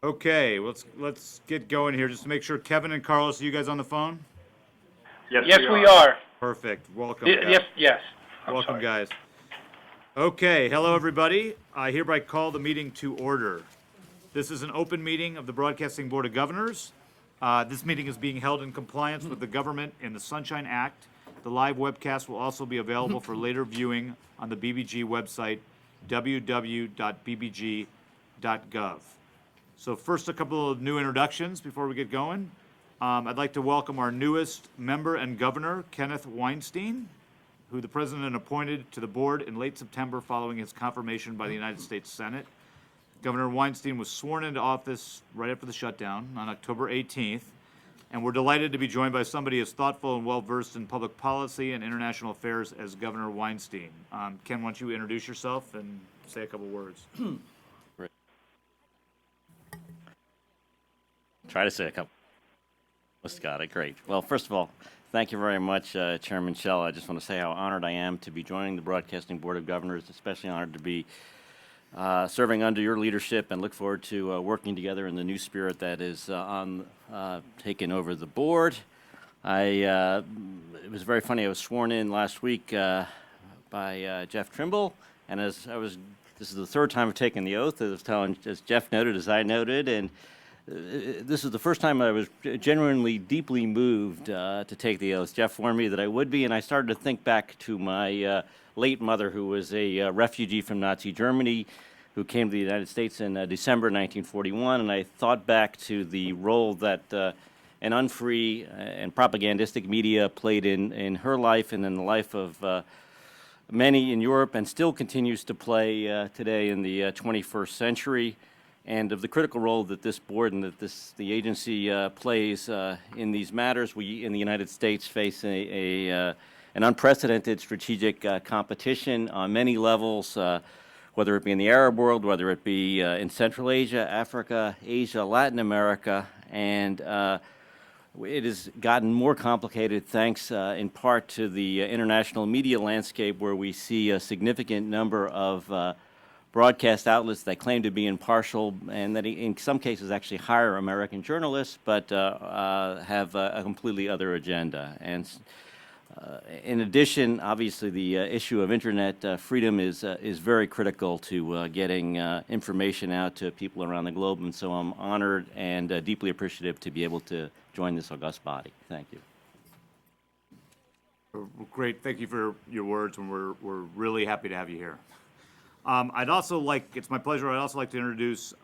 Okay, let's get going here just to make sure. Kevin and Carlos, are you guys on the phone? Yes, we are. Perfect. Welcome, guys. Yes. I'm Welcome, sorry. guys. Okay, hello everybody. I hereby call the meeting to order. This is an open meeting of the Broadcasting Board of Governors. This meeting is being held in compliance with the Government and the Sunshine Act. The live webcast will also be available for later viewing on the BBG website, www.bbg.gov. So first, a couple of new introductions before we get going. I'd like to welcome our newest member and governor, Kenneth Weinstein, who the president appointed to the board in late September following his confirmation by the United States Senate. Governor Weinstein was sworn into office right after the shutdown on October 18th, and we're delighted to be joined by somebody as thoughtful and well-versed in public policy and international affairs as Governor Weinstein. Ken, why don't you introduce yourself and say a couple words? Try to say a couple. Scott, great. Well, first of all, thank you very much, Chairman Schell. I just want to say how honored I am to be joining the Broadcasting Board of Governors, especially honored to be serving under your leadership, and look forward to working together in the new spirit that is taking over the board. It was very funny. I was sworn in last week by Jeff Trimble, and this is the third time I've taken the oath, as Jeff noted, as I noted, and this is the first time I was genuinely deeply moved to take the oath. Jeff warned me that I would be, and I started to think back to my late mother, who was a refugee from Nazi Germany, who came to the United States in December 1941, and I thought back to the role that an unfree and propagandistic media played in her life and in the life of many in Europe, and still continues to play today in the 21st century, and of the critical role that this board and that the agency plays in these matters. We in the United States face an unprecedented strategic competition on many levels, whether it be in the Arab world, whether it be in Central Asia, Africa, Asia, Latin America, and it has gotten more complicated thanks in part to the international media landscape, where we see a significant number of broadcast outlets that claim to be impartial and that in some cases actually hire American journalists, but have a completely other agenda. And in addition, obviously, the issue of internet freedom is very critical to getting information out to people around the globe, and so I'm honored and deeply appreciative to be able to join this august body. Thank you. Well, great, thank you for your words, and we're really happy to have you here. It's my pleasure, I'd also like to introduce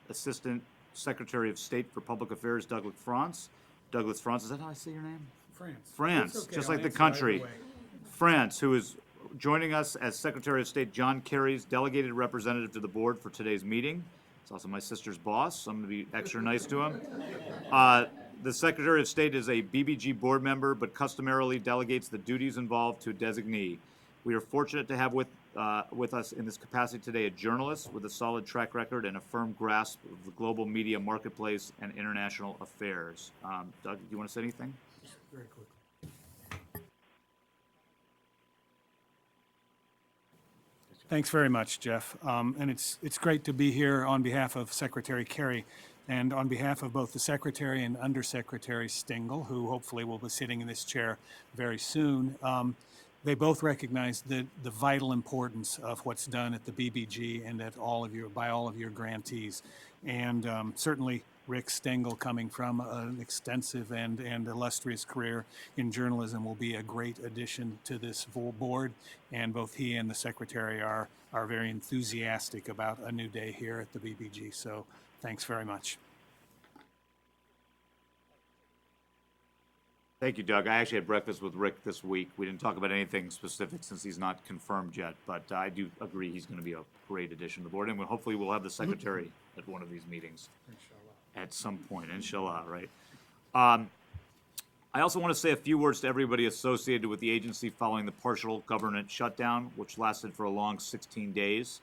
Assistant Secretary of State for Public Affairs, Douglas France. Douglas France, is that how I say your name? France, okay, just like the country. France, who is joining us as Secretary of State John Kerry's delegated representative to the board for today's meeting. It's also my sister's boss, so I'm going to be extra nice to him. The Secretary of State is a BBG board member, but customarily delegates the duties involved to a designee. We are fortunate to have with us in this capacity today a journalist with a solid track record and a firm grasp of the global media marketplace and international affairs. Doug, do you want to say anything? Very quickly. Thanks very much, Jeff. And it's great to be here on behalf of Secretary Kerry and on behalf of both the Secretary and Undersecretary Stengel, who hopefully will be sitting in this chair very soon. They both recognize the vital importance of what's done at the BBG and by all of your grantees. And certainly Rick Stengel, coming from an extensive and illustrious career in journalism, will be a great addition to this full board. And both he and the Secretary are very enthusiastic about a new day here at the BBG. So thanks very much. Thank you, Doug. I actually had breakfast with Rick this week. We didn't talk about anything specific since he's not confirmed yet, but I do agree he's going to be a great addition to the board, and hopefully we'll have the secretary at one of these meetings. Inshallah. At some point, inshallah, right? I also want to say a few words to everybody associated with the agency following the partial government shutdown, which lasted for a long 16 days.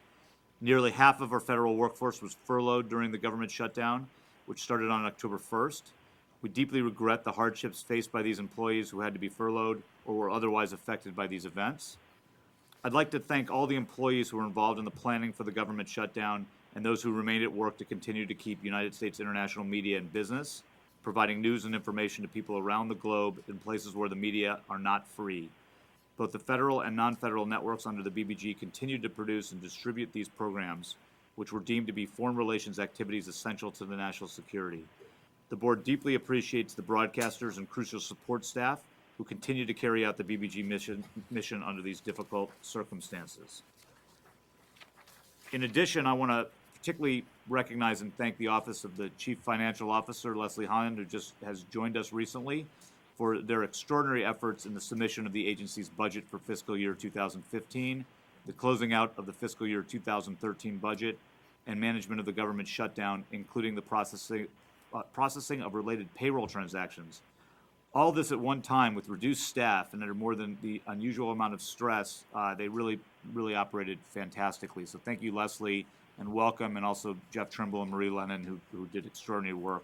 Nearly half of our federal workforce was furloughed during the government shutdown, which started on October 1st. We deeply regret the hardships faced by these employees who had to be furloughed or were otherwise affected by these events. I'd like to thank all the employees who were involved in the planning for the government shutdown and those who remain at work to continue to keep United States international media in business, providing news and information to people around the globe in places where the media are not free. Both the federal and non-federal networks under the BBG continue to produce and distribute these programs, which were deemed to be foreign relations activities essential to the national security. The board deeply appreciates the broadcasters and crucial support staff who continue to carry out the BBG mission under these difficult circumstances. In addition, I want to particularly recognize and thank the Office of the Chief Financial Officer, Leslie Hahn, who just has joined us recently, for their extraordinary efforts in the submission of the agency's budget for fiscal year 2015, the closing out of the fiscal year 2013 budget, and management of the government shutdown, including the processing of related payroll transactions. All this at one time with reduced staff and under more than the unusual amount of stress. They really operated fantastically. So thank you, Leslie, and welcome, and also Jeff Trimble and Marie Lennon, who did extraordinary work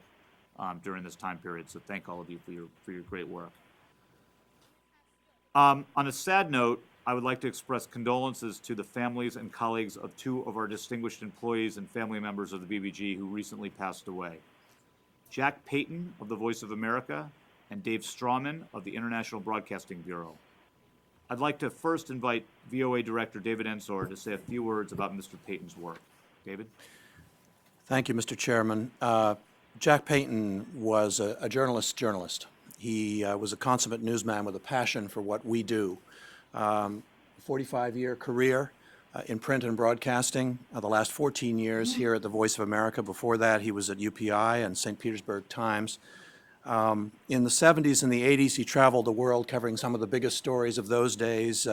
during this time period. So thank all of you for your great work. On a sad note, I would like to express condolences to the families and colleagues of two of our distinguished employees and family members of the BBG who recently passed away. Jack Payton of the Voice of America and Dave Strawman of the International Broadcasting Bureau. I'd like to first invite VOA Director David Ensor to say a few words about Mr. Payton's work. David? Thank you, Mr. Chairman. Jack Payton was a journalist. He was a consummate newsman with a passion for what we do. 45-year career in print and broadcasting, the last 14 years here at the Voice of America. Before that, he was at UPI and St. Petersburg Times. In the 70s and the 80s, he traveled the world covering some of the biggest stories of those days,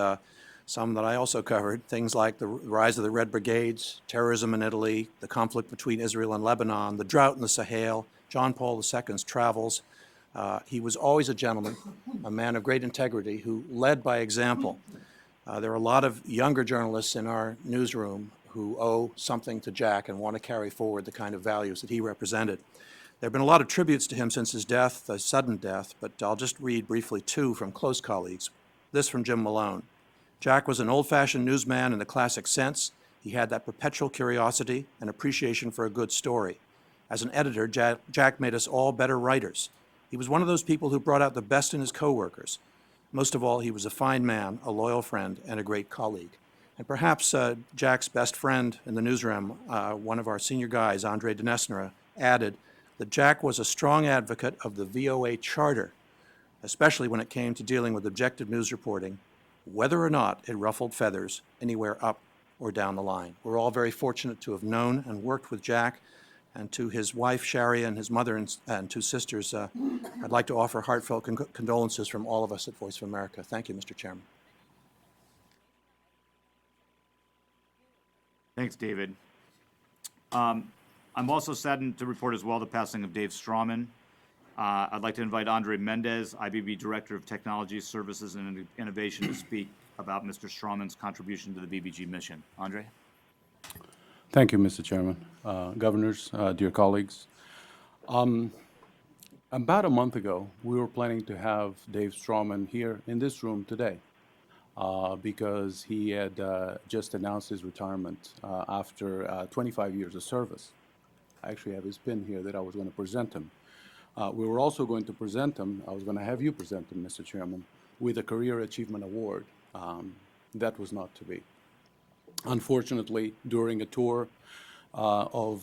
some that I also covered, things like the rise of the Red Brigades, terrorism in Italy, the conflict between Israel and Lebanon, the drought in the Sahel, John Paul II's travels. He was always a gentleman, a man of great integrity who led by example. There are a lot of younger journalists in our newsroom who owe something to Jack and want to carry forward the kind of values that he represented. There have been a lot of tributes to him since his death, the sudden death, but I'll just read briefly two from close colleagues. This from Jim Malone. Jack was an old-fashioned newsman in the classic sense. He had that perpetual curiosity and appreciation for a good story. As an editor, Jack made us all better writers. He was one of those people who brought out the best in his coworkers. Most of all, he was a fine man, a loyal friend, and a great colleague. And perhaps Jack's best friend in the newsroom, one of our senior guys, Andre Dinesnera, added that Jack was a strong advocate of the VOA Charter, especially when it came to dealing with objective news reporting, whether or not it ruffled feathers anywhere up or down the line. We're all very fortunate to have known and worked with Jack, and to his wife, Sharia, and his mother and two sisters, I'd like to offer heartfelt condolences from all of us at Voice of America. Thank you, Mr. Chairman. Thanks, David. I'm also saddened to report as well the passing of Dave Strawman. I'd like to invite Andre Mendez, IBB Director of Technology Services and Innovation, to speak about Mr. Strawman's contribution to the BBG mission. Andre? Thank you, Mr. Chairman, governors, dear colleagues. About a month ago, we were planning to have Dave Strawman here in this room today because he had just announced his retirement after 25 years of service. I actually have his pin here that I was going to present him. We were also going to present him, I was going to have you present him, Mr. Chairman, with a Career Achievement Award. That was not to be. Unfortunately, during a tour of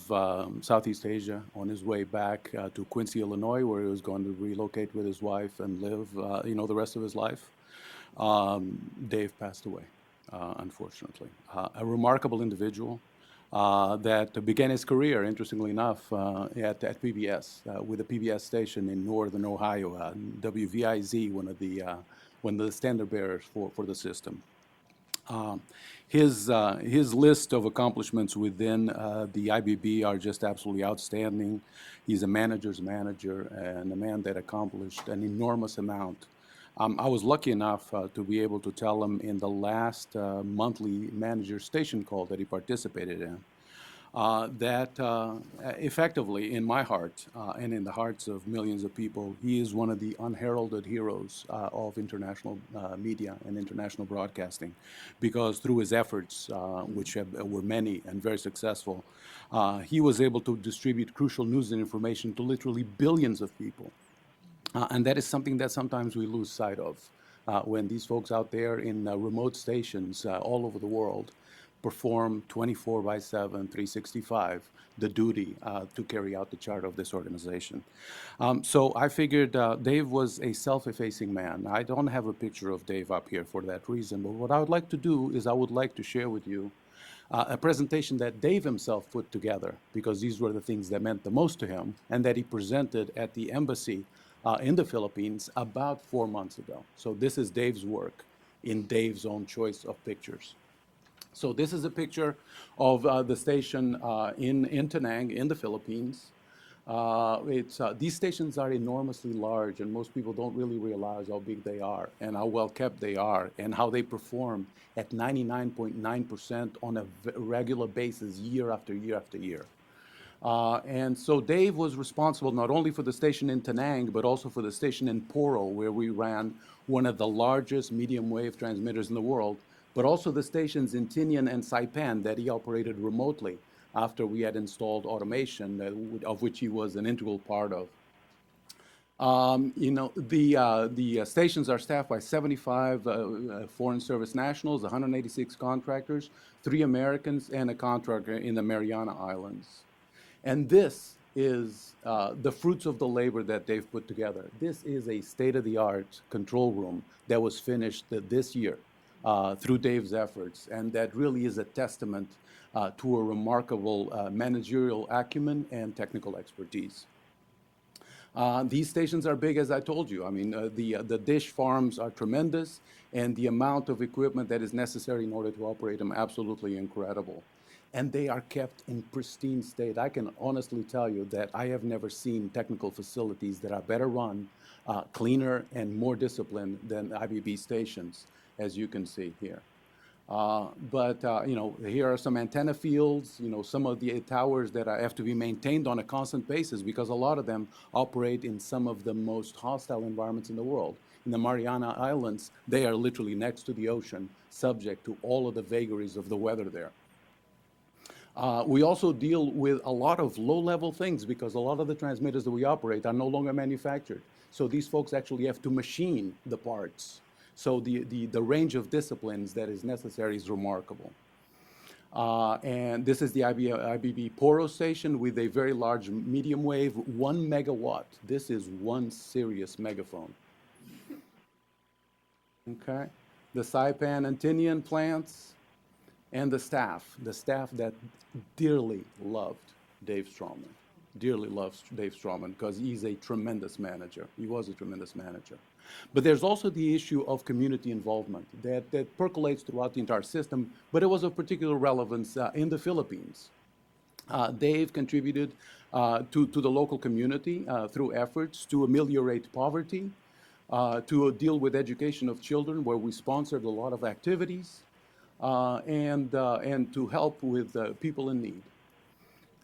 Southeast Asia on his way back to Quincy, Illinois, where he was going to relocate with his wife and live, the rest of his life, Dave passed away, unfortunately. A remarkable individual that began his career, interestingly enough, at PBS, with a PBS station in northern Ohio, WVIZ, one of the standard bearers for the system. His list of accomplishments within the IBB are just absolutely outstanding. He's a manager's manager and a man that accomplished an enormous amount. I was lucky enough to be able to tell him in the last monthly manager station call that he participated in that effectively, in my heart and in the hearts of millions of people, he is one of the unheralded heroes of international media and international broadcasting, because through his efforts, were many and very successful, he was able to distribute crucial news and information to literally billions of people. And that is something that sometimes we lose sight of when these folks out there in remote stations all over the world perform 24 by 7, 365, the duty to carry out the charter of this organization. So I figured Dave was a self-effacing man. I don't have a picture of Dave up here for that reason, but what I would like to do is I would like to share with you a presentation that Dave himself put together, because these were the things that meant the most to him, and that he presented at the embassy in the Philippines about 4 months ago. So this is Dave's work in Dave's own choice of pictures. So this is a picture of the station in Penang in the Philippines. These stations are enormously large, and most people don't really realize how big they are and how well kept they are and how they perform at 99.9% on a regular basis year after year after year. And so Dave was responsible not only for the station in Penang, but also for the station in Poro, where we ran one of the largest medium wave transmitters in the world, but also the stations in Tinian and Saipan that he operated remotely after we had installed automation, of which he was an integral part of. The stations are staffed by 75 Foreign Service nationals, 186 contractors, 3 Americans, and a contractor in the Mariana Islands. And this is the fruits of the labor that they've put together. This is a state-of-the-art control room that was finished this year through Dave's efforts, and that really is a testament to a remarkable managerial acumen and technical expertise. These stations are big, as I told you. I mean, the dish farms are tremendous, and the amount of equipment that is necessary in order to operate them absolutely incredible. And they are kept in pristine state. I can honestly tell you that I have never seen technical facilities that are better run, cleaner, and more disciplined than IBB stations, as you can see here. Here are some antenna fields, some of the towers that have to be maintained on a constant basis, because a lot of them operate in some of the most hostile environments in the world. In the Mariana Islands, they are literally next to the ocean, subject to all of the vagaries of the weather there. We also deal with a lot of low-level things, because a lot of the transmitters that we operate are no longer manufactured. So these folks actually have to machine the parts. So the range of disciplines that is necessary is remarkable. And this is the IBB Poro station with a very large medium wave, 1 megawatt. This is one serious megaphone. Okay. The Saipan and Tinian plants, and the staff that dearly loved Dave Strawman. Dearly loves Dave Strawman, because he's a tremendous manager. He was a tremendous manager. But there's also the issue of community involvement that percolates throughout the entire system, but it was of particular relevance in the Philippines. Dave contributed to the local community through efforts to ameliorate poverty, to deal with education of children, where we sponsored a lot of activities, and to help with people in need.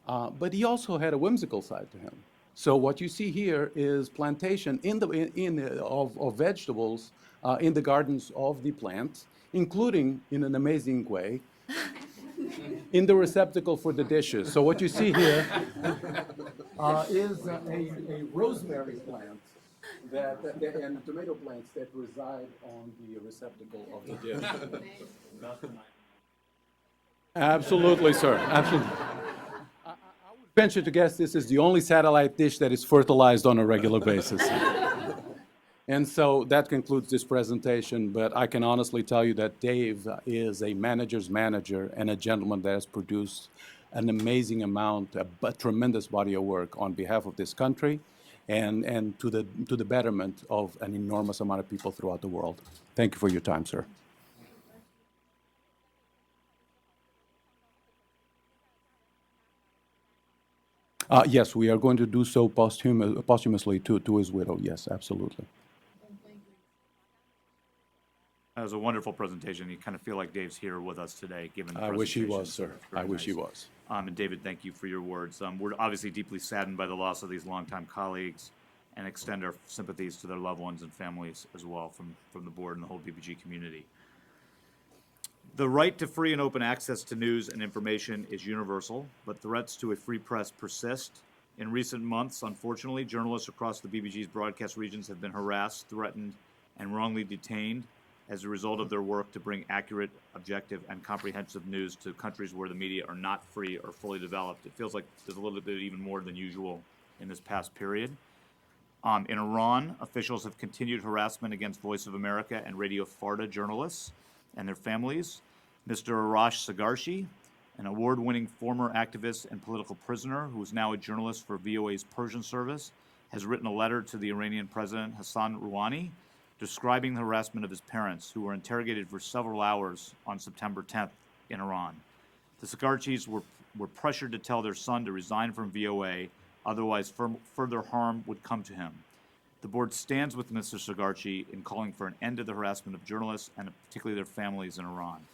But he also had a whimsical side to him. So what you see here is plantation of vegetables in the gardens of the plants, including, in an amazing way, in the receptacle for the dishes. So what you see here is a rosemary plant and tomato plants that reside on the receptacle of the dish. Absolutely, sir. Absolutely. Venture to guess this is the only satellite dish that is fertilized on a regular basis. And so that concludes this presentation, but I can honestly tell you that Dave is a manager's manager and a gentleman that has produced an amazing amount, a tremendous body of work on behalf of this country and to the betterment of an enormous amount of people throughout the world. Thank you for your time, sir. Yes, we are going to do so posthumously to his widow. Yes, absolutely. That was a wonderful presentation. You kind of feel like Dave's here with us today, given the I wish he presentation. was, sir. Very I wish he nice. was. And David, thank you for your words. We're obviously deeply saddened by the loss of these longtime colleagues and extend our sympathies to their loved ones and families as well from the board and the whole BBG community. The right to free and open access to news and information is universal, but threats to a free press persist. In recent months, unfortunately, journalists across the BBG's broadcast regions have been harassed, threatened, and wrongly detained as a result of their work to bring accurate, objective, and comprehensive news to countries where the media are not free or fully developed. It feels like there's a little bit even more than usual in this past period. In Iran, officials have continued harassment against Voice of America and Radio Farda journalists and their families. Mr. Arash Sagarshi, an award-winning former activist and political prisoner who is now a journalist for VOA's Persian service, has written a letter to the Iranian President Hassan Rouhani describing the harassment of his parents, who were interrogated for several hours on September 10th in Iran. The Sagarshis were pressured to tell their son to resign from VOA, otherwise further harm would come to him. The board stands with Mr. Sagarshi in calling for an end to the harassment of journalists and particularly their families in Iran.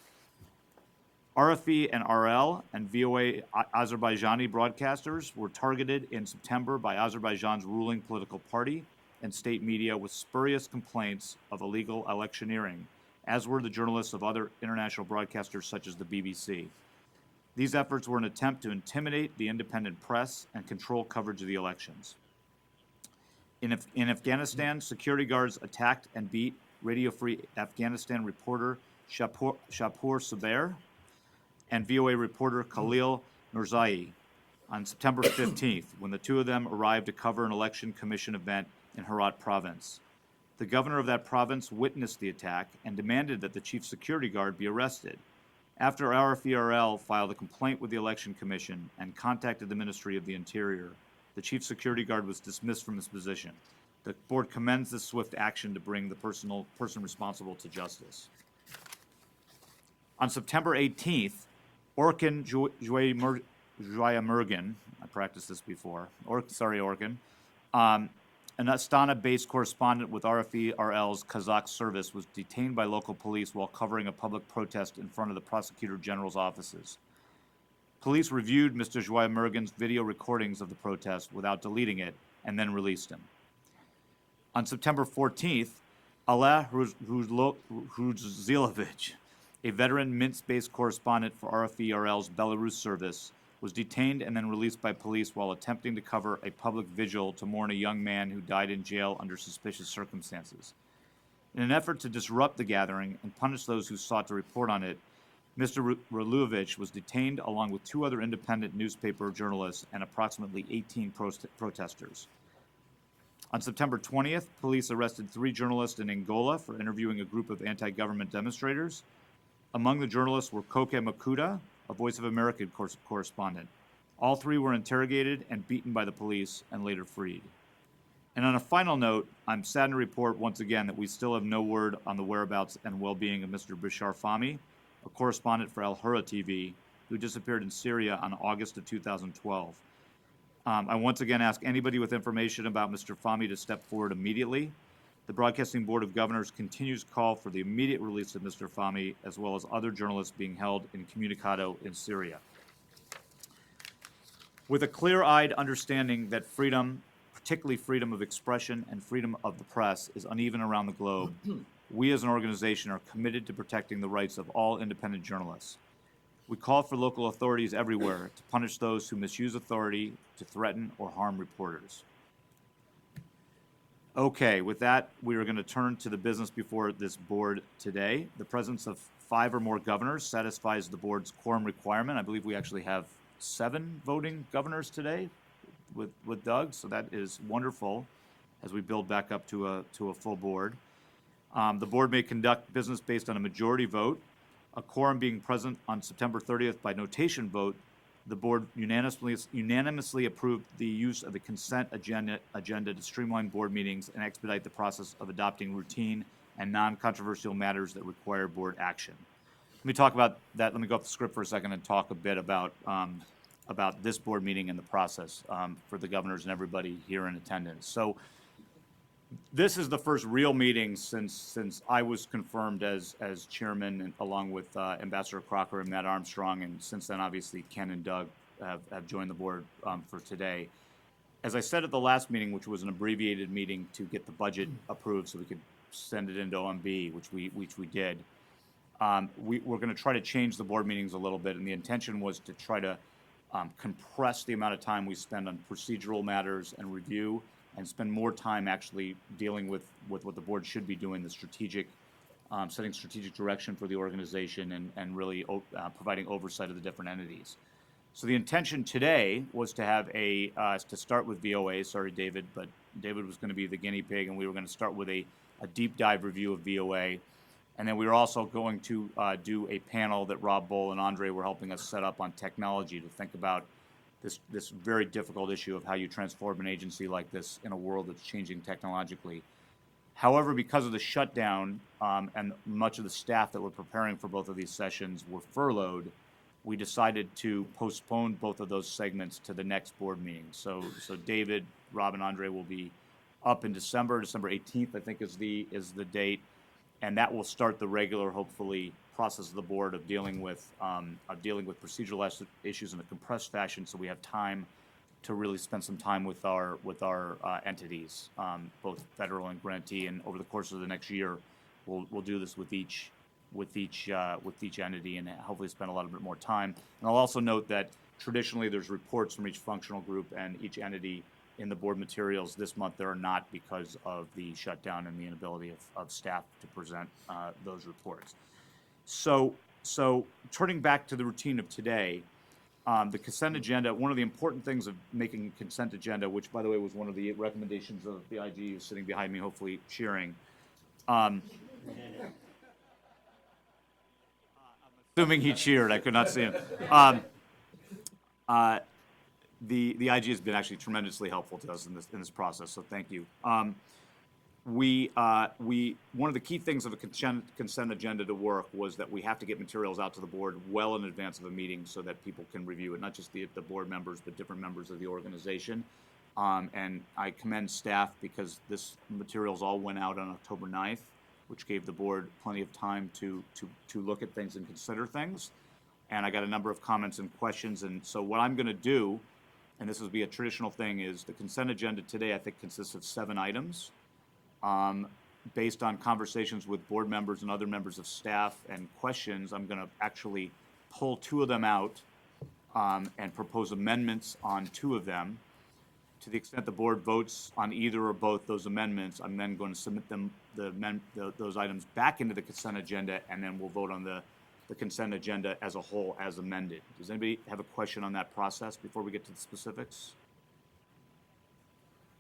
RFE and RL and VOA Azerbaijani broadcasters were targeted in September by Azerbaijan's ruling political party and state media with spurious complaints of illegal electioneering, as were the journalists of other international broadcasters such as the BBC. These efforts were an attempt to intimidate the independent press and control coverage of the elections. In Afghanistan, security guards attacked and beat Radio Free Afghanistan reporter Shapur Saber and VOA reporter Khalil Nurzai on September 15th, when the two of them arrived to cover an election commission event in Herat province. The governor of that province witnessed the attack and demanded that the chief security guard be arrested. After RFERL filed a complaint with the election commission and contacted the Ministry of the Interior, the chief security guard was dismissed from his position. The board commends this swift action to bring the person responsible to justice. On September 18th, Orkan Joyamergan, I practiced this before, Orkan, an Astana-based correspondent with RFE-RL's Kazakh service, was detained by local police while covering a public protest in front of the Prosecutor General's offices. Police reviewed Mr. Joyamergan's video recordings of the protest without deleting it and then released him. On September 14th, Ala Hruzilovich, a veteran Minsk-based correspondent for RFE-RL's Belarus service, was detained and then released by police while attempting to cover a public vigil to mourn a young man who died in jail under suspicious circumstances. In an effort to disrupt the gathering and punish those who sought to report on it, Mr. Hruzilovich was detained along with two other independent newspaper journalists and approximately 18 protesters. On September 20th, police arrested 3 journalists in Angola for interviewing a group of anti-government demonstrators. Among the journalists were Koke Makuda, a Voice of America correspondent. All 3 were interrogated and beaten by the police and later freed. And on a final note, I'm saddened to report once again that we still have no word on the whereabouts and well-being of Mr. Bashar Fahmy, a correspondent for Al Hurra TV, who disappeared in Syria on August of 2012. I once again ask anybody with information about Mr. Fahmy to step forward immediately. The Broadcasting Board of Governors continues to call for the immediate release of Mr. Fahmy, as well as other journalists being held incommunicado in Syria. With a clear-eyed understanding that freedom, particularly freedom of expression and freedom of the press, is uneven around the globe, we as an organization are committed to protecting the rights of all independent journalists. We call for local authorities everywhere to punish those who misuse authority to threaten or harm reporters. Okay, with that, we are going to turn to the business before this board today. The presence of 5 or more governors satisfies the board's quorum requirement. I believe we actually have 7 voting governors today with Doug, so that is wonderful as we build back up to a full board. The board may conduct business based on a majority vote. A quorum being present on September 30th by notation vote, the board unanimously approved the use of the consent agenda to streamline board meetings and expedite the process of adopting routine and non-controversial matters that require board action. Let me talk about that. Let me go off the script for a second and talk a bit about this board meeting and the process for the governors and everybody here in attendance. So this is the first real meeting since I was confirmed as chairman, and along with Ambassador Crocker and Matt Armstrong, and since then, obviously, Ken and Doug have joined the board for today. As I said at the last meeting, which was an abbreviated meeting to get the budget approved so we could send it into OMB, which we did. We're going to try to change the board meetings a little bit, and the intention was to try to compress the amount of time we spend on procedural matters and review, and spend more time actually dealing with what the board should be doing, the strategic, setting strategic direction for the organization, and really providing oversight of the different entities. So the intention today was to have to start with VOA. Sorry, David, but David was going to be the guinea pig, and we were going to start with a deep dive review of VOA. And then we were also going to do a panel that Rob Bull and Andre were helping us set up on technology to think about this very difficult issue of how you transform an agency like this in a world that's changing technologically. However, because of the shutdown and much of the staff that were preparing for both of these sessions were furloughed, we decided to postpone both of those segments to the next board meeting. So David, Rob, and Andre will be up in December 18th, I think is the date, and that will start the regular, hopefully, process of the board of dealing with procedural issues in a compressed fashion, so we have time to really spend some time with our entities, both federal and grantee, and over the course of the next year, we'll do this with each entity and hopefully spend a little bit more time. And I'll also note that traditionally there's reports from each functional group and each entity in the board materials. This month there are not, because of the shutdown and the inability of staff to present those reports. So turning back to the routine of today, the consent agenda, one of the important things of making a consent agenda, which by the way was one of the recommendations of the IG who's sitting behind me, hopefully cheering. Assuming he cheered, I could not see him. The IG has been actually tremendously helpful to us in this process, so thank you. One of the key things of a consent agenda to work was that we have to get materials out to the board well in advance of a meeting so that people can review it, not just the board members, but different members of the organization. And I commend staff because this materials all went out on October 9th, which gave the board plenty of time to look at things and consider things. And I got a number of comments and questions. And so what I'm going to do, and this will be a traditional thing, is the consent agenda today I think consists of 7 items. Based on conversations with board members and other members of staff and questions, I'm going to actually pull 2 of them out and propose amendments on 2 of them. To the extent the board votes on either or both those amendments, I'm then going to submit those items back into the consent agenda, and then we'll vote on the consent agenda as a whole as amended. Does anybody have a question on that process before we get to the specifics?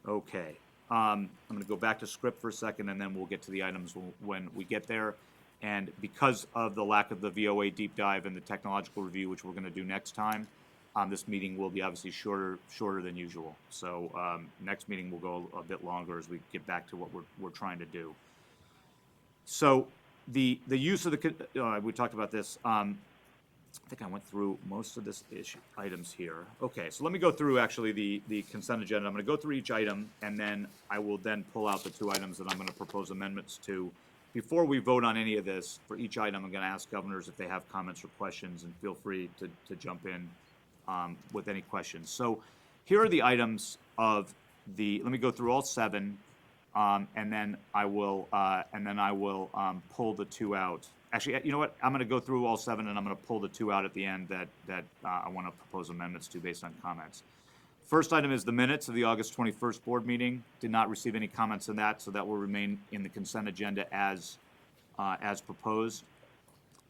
Okay. I'm going to go back to script for a second, and then we'll get to the items when we get there. And because of the lack of the VOA deep dive and the technological review, which we're going to do next time, this meeting will be obviously shorter than usual. So next meeting will go a bit longer as we get back to what we're trying to do. So the use of we talked about this. I think I went through most of this items here. Okay, so let me go through actually the consent agenda. I'm going to go through each item, and then I will then pull out the 2 items that I'm going to propose amendments to. Before we vote on any of this, for each item, I'm going to ask governors if they have comments or questions, and feel free to jump in with any questions. So here are the items of let me go through all 7, and then I will pull the 2 out. Actually, you know what? I'm going to go through all 7, and I'm going to pull the 2 out at the end that I want to propose amendments to based on comments. First item is the minutes of the August 21st board meeting. Did not receive any comments on that, so that will remain in the consent agenda as proposed.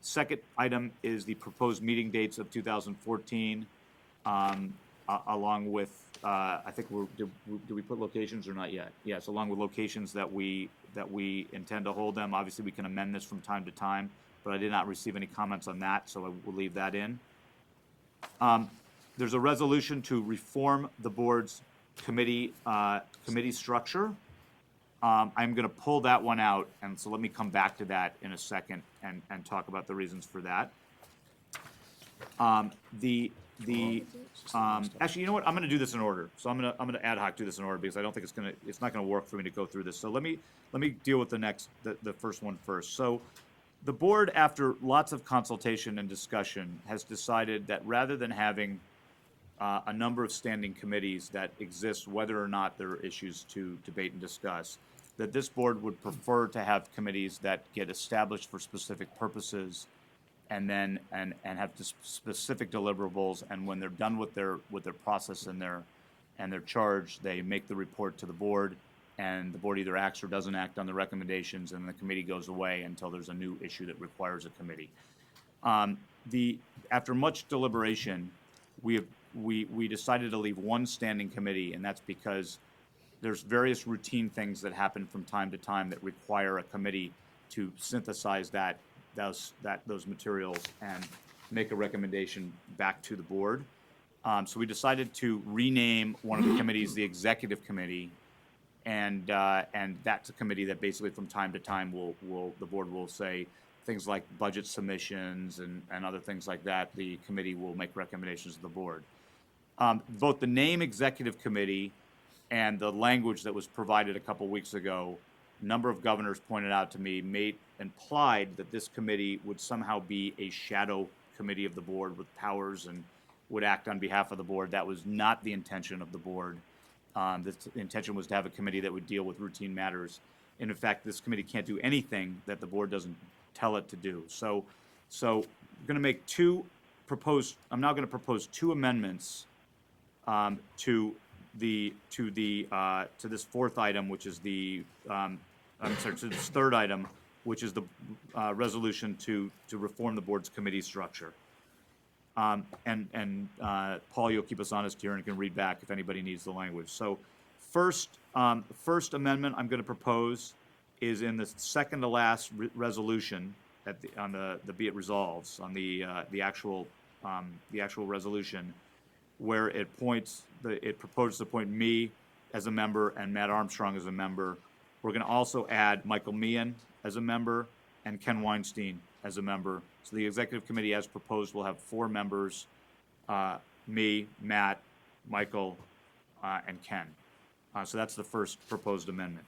Second item is the proposed meeting dates of 2014, along with I think do we put locations or not yet? Yes, along with locations that we intend to hold them. Obviously, we can amend this from time to time, but I did not receive any comments on that, so I will leave that in. There's a resolution to reform the board's committee structure. I'm going to pull that one out, and so let me come back to that in a second and talk about the reasons for that. Actually, you know what? I'm going to do this in order. So I'm going to ad hoc do this in order because I don't think it's not going to work for me to go through this. So let me deal with the first one first. So the board, after lots of consultation and discussion, has decided that rather than having a number of standing committees that exist, whether or not there are issues to debate and discuss, that this board would prefer to have committees that get established for specific purposes and then, and have specific deliverables, and when they're done with their process and their charge, they make the report to the board, and the board either acts or doesn't act on the recommendations, and the committee goes away until there's a new issue that requires a committee. After much deliberation, we decided to leave one standing committee, and that's because there's various routine things that happen from time to time that require a committee to synthesize those materials and make a recommendation back to the board. So we decided to rename one of the committees the Executive Committee, and that's a committee that basically from time to time the board will say things like budget submissions and other things like that. The committee will make recommendations to the board. Both the name Executive Committee and the language that was provided a couple weeks ago, a number of governors pointed out to me, implied that this committee would somehow be a shadow committee of the board with powers and would act on behalf of the board. That was not the intention of the board. The intention was to have a committee that would deal with routine matters. And in fact, this committee can't do anything that the board doesn't tell it to do. So I'm going to make I'm now going to propose two amendments to this fourth item, which is to this third item, which is the resolution to reform the board's committee structure. Paul, you'll keep us honest here and can read back if anybody needs the language. So first amendment I'm going to propose is in the second to last resolution on the be it resolves on the actual resolution, where it proposes to appoint me as a member and Matt Armstrong as a member. We're going to also add Michael Meehan as a member and Ken Weinstein as a member. So the executive committee, as proposed, will have 4 members: me, Matt, Michael, and Ken. So that's the first proposed amendment.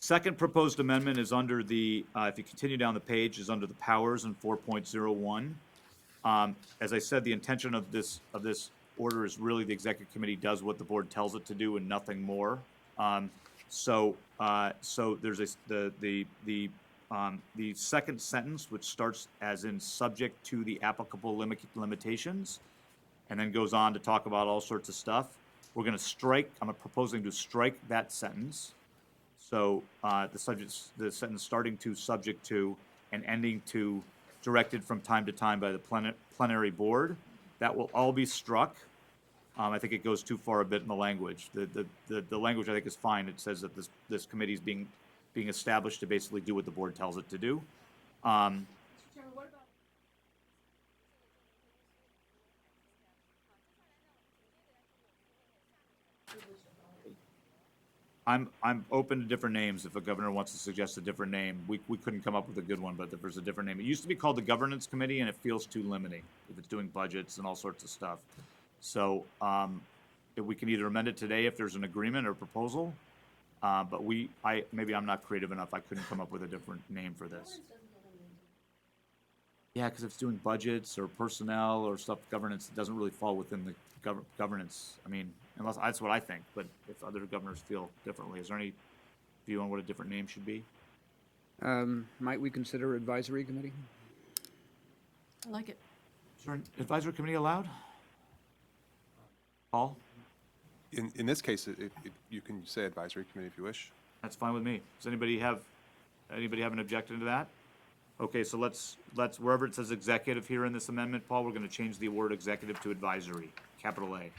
Second proposed amendment is under the, if you continue down the page, is under the powers in 4.01. As I said, the intention of this order is really the executive committee does what the board tells it to do and nothing more. So there's the second sentence, which starts as in subject to the applicable limitations, and then goes on to talk about all sorts of stuff. We're going to strike. I'm proposing to strike that sentence. So the sentence starting to, subject to, and ending to, directed from time to time by the plenary board. That will all be struck. I think it goes too far a bit in the language. The language I think is fine. It says that this committee is being established to basically do what the board tells it to do. I'm open to different names. If a governor wants to suggest a different name, we couldn't come up with a good one, but if there's a different name. It used to be called the Governance Committee, and it feels too limiting if it's doing budgets and all sorts of stuff. So if we can either amend it today if there's an agreement or proposal, but maybe I'm not creative enough. I couldn't come up with a different name for this. Yeah, because if it's doing budgets or personnel or stuff, governance, it doesn't really fall within the governance. I mean, unless that's what I think, but if other governors feel differently, is there any view on what a different name should be? Might we consider advisory committee? I like it. Is there an advisory committee allowed? Paul? In this case, you can say advisory committee if you wish. That's fine with me. Does anybody have an objection to that? Okay, so let's wherever it says executive here in this amendment, Paul, we're going to change the word executive to advisory, capital A.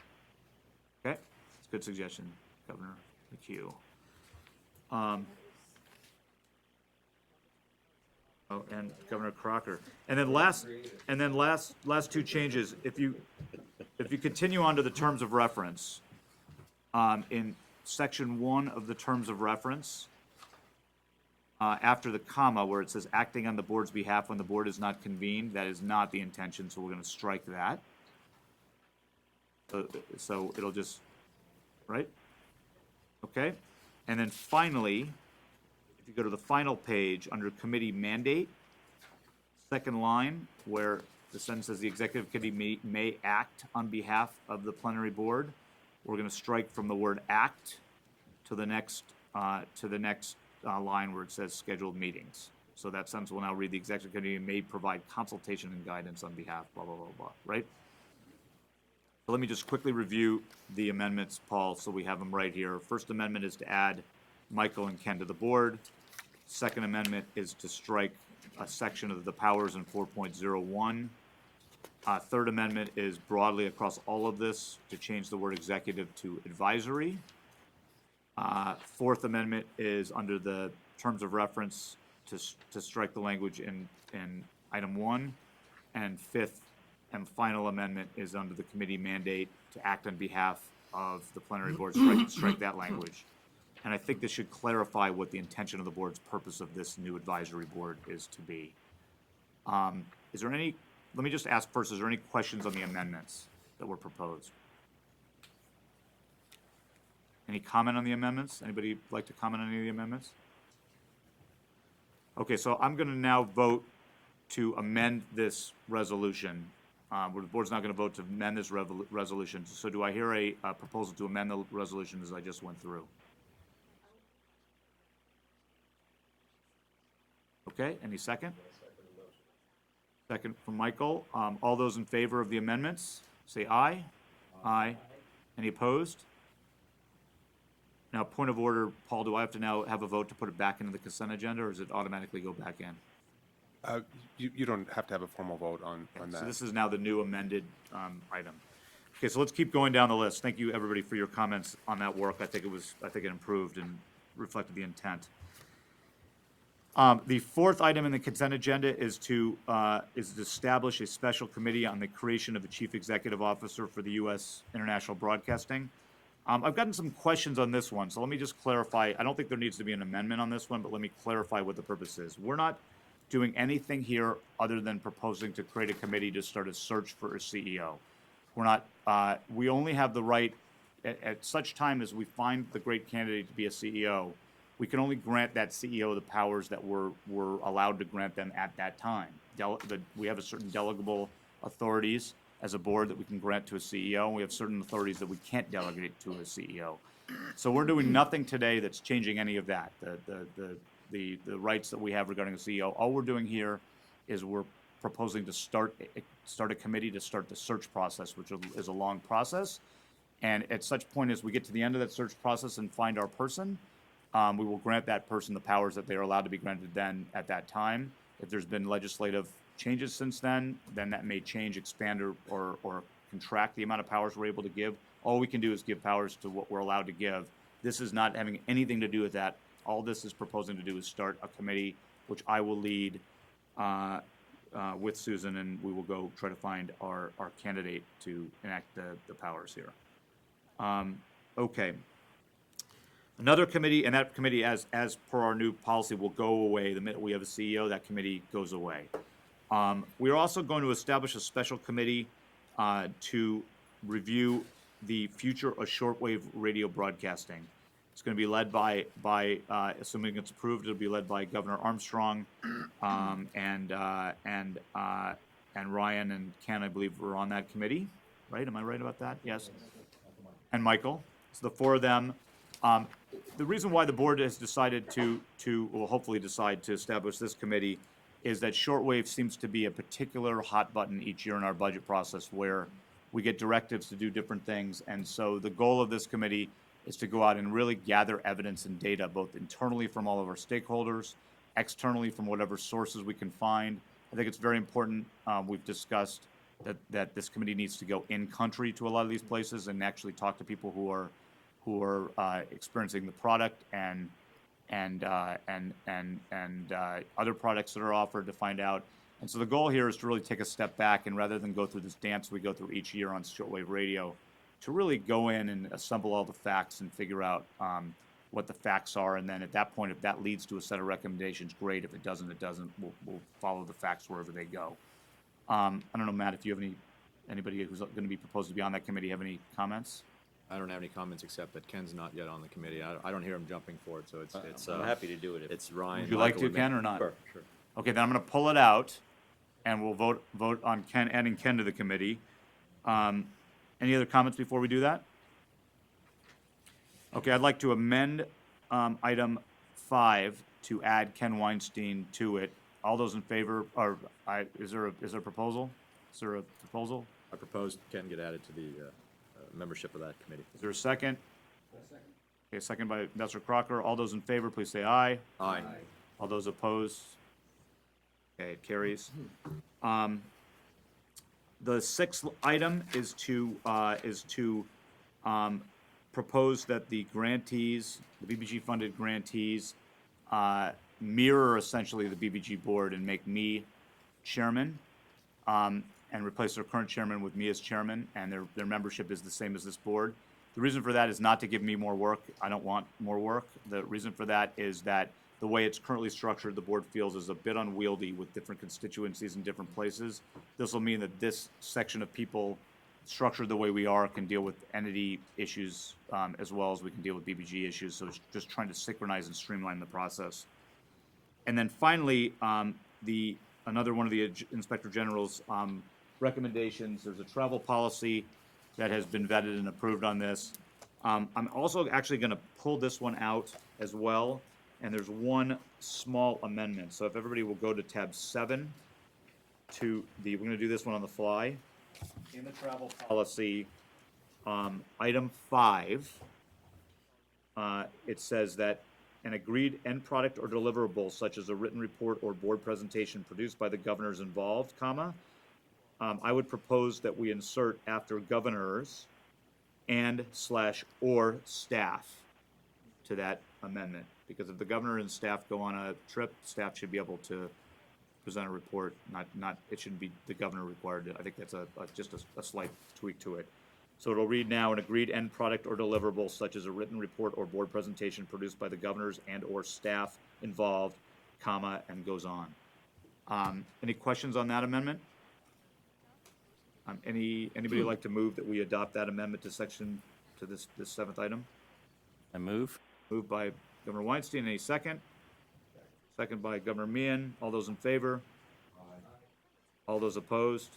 Okay, it's a good suggestion, Governor McHugh. And Governor Crocker. And then last two changes. If you continue on to the terms of reference, in section 1 of the terms of reference, after the comma where it says acting on the board's behalf when the board is not convened, that is not the intention, so we're going to strike that. So it'll just, right? Okay. And then finally, if you go to the final page under committee mandate, second line, where The sentence says the executive committee may act on behalf of the plenary board. We're going to strike from the word act to the next line where it says scheduled meetings. So that sentence will now read, the executive committee may provide consultation and guidance on behalf, blah, blah, blah, blah, right? So let me just quickly review the amendments, Paul, so we have them right here. First amendment is to add Michael and Ken to the board. Second amendment is to strike a section of the powers in 4.01. Third amendment is broadly across all of this to change the word executive to advisory. Fourth amendment is under the terms of reference to strike the language in item 1. And fifth and final amendment is under the committee mandate to act on behalf of the plenary board, strike that language. And I think this should clarify what the intention of the board's purpose of this new advisory board is to be. Is there any, let me just ask first, is there any questions on the amendments that were proposed? Any comment on the amendments? Anybody like to comment on any of the amendments? Okay, so I'm going to now vote to amend this resolution. Where the board's not going to vote to amend this resolution. So do I hear a proposal to amend the resolution as I just went through? Okay, any second? Second from Michael. All those in favor of the amendments, say aye. Aye. Any opposed? Now, point of order, Paul, do I have to now have a vote to put it back into the consent agenda, or does it automatically go back in? You don't have to have a formal vote on that. So this is now the new amended item. Okay, so let's keep going down the list. Thank you, everybody, for your comments on that work. I think it improved and reflected the intent. The fourth item in the consent agenda is to establish a special committee on the creation of a chief executive officer for the U.S. International Broadcasting. I've gotten some questions on this one, so let me just clarify. I don't think there needs to be an amendment on this one, but let me clarify what the purpose is. We're not doing anything here other than proposing to create a committee to start a search for a CEO. We're not, we only have the right, at such time as we find the great candidate to be a CEO, we can only grant that CEO the powers that we're allowed to grant them at that time. We have a certain delegable authorities as a board that we can grant to a CEO, and we have certain authorities that we can't delegate to a CEO. So we're doing nothing today that's changing any of that. The rights that we have regarding the CEO. All we're doing here is we're proposing to start a committee to start the search process, which is a long process. And at such point as we get to the end of that search process and find our person, we will grant that person the powers that they are allowed to be granted then at that time. If there's been legislative changes since then that may change, expand, or contract the amount of powers we're able to give. All we can do is give powers to what we're allowed to give. This is not having anything to do with that. All this is proposing to do is start a committee, which I will lead with Susan, and we will go try to find our candidate to enact the powers here. Okay. Another committee, and that committee, as per our new policy, will go away the minute we have a CEO. That committee goes away. We are also going to establish a special committee to review the future of shortwave radio broadcasting. It's going to be led by assuming it's approved, it'll be led by Governor Armstrong, and Ryan and Ken, I believe, were on that committee, right? Am I right about that? Yes. And Michael. So the four of them. The reason why the board has decided will hopefully decide to establish this committee is that shortwave seems to be a particular hot button each year in our budget process where we get directives to do different things. And so the goal of this committee is to go out and really gather evidence and data, both internally from all of our stakeholders, externally from whatever sources we can find. I think it's very important. We've discussed that this committee needs to go in country to a lot of these places and actually talk to people who are experiencing the product and other products that are offered to find out. And so the goal here is to really take a step back, and rather than go through this dance we go through each year on shortwave radio, to really go in and assemble all the facts and figure out what the facts are. And then at that point, if that leads to a set of recommendations, great. If it doesn't, it doesn't. We'll follow the facts wherever they go. I don't know, Matt, if you have anybody who's going to be proposed to be on that committee have any comments? I don't have any comments except that Ken's not yet on the committee. I don't hear him jumping for it, so it's I'm happy to do it. It's Ryan. Would you like Michael, to, Ken, and or not? Sure, sure. Okay, then I'm going to pull it out. and we'll vote on adding Ken to the committee. Any other comments before we do that? Okay, I'd like to amend item 5 to add Ken Weinstein to it. All those in favor, or is there a proposal? Is there a proposal? I propose Ken get added to the membership of that committee. Is there a second? Okay, second by Mr. Crocker. All those in favor, please say aye. Aye. All those opposed? Okay, it carries. The sixth item is to propose that the grantees, the BBG-funded grantees, mirror essentially the BBG board and make me chairman, and replace their current chairman with me as chairman, and their membership is the same as this board. The reason for that is not to give me more work. I don't want more work. The reason for that is that the way it's currently structured, the board feels is a bit unwieldy with different constituencies in different places. This will mean that this section of people, structured the way we are, can deal with entity issues as well as we can deal with BBG issues. So it's just trying to synchronize and streamline the process. And then finally, another one of the Inspector General's recommendations, there's a travel policy that has been vetted and approved on this. I'm also actually going to pull this one out as well, and there's one small amendment. So if everybody will go to tab 7, we're going to do this one on the fly. In the travel policy, item 5, it says that an agreed end product or deliverable, such as a written report or board presentation produced by the governors involved, comma, I would propose that we insert after governors and/or staff to that amendment. Because if the governor and staff go on a trip, staff should be able to present a report, not it shouldn't be the governor required to. I think that's just a slight tweak to it. So it'll read now, an agreed end product or deliverable such as a written report or board presentation produced by the governors and/or staff involved, comma, and goes on. Any questions on that amendment? Anybody like to move that we adopt that amendment to this 7th item? I move. Moved by Governor Weinstein. Any second? Second by Governor Meehan. All those in favor? All those opposed?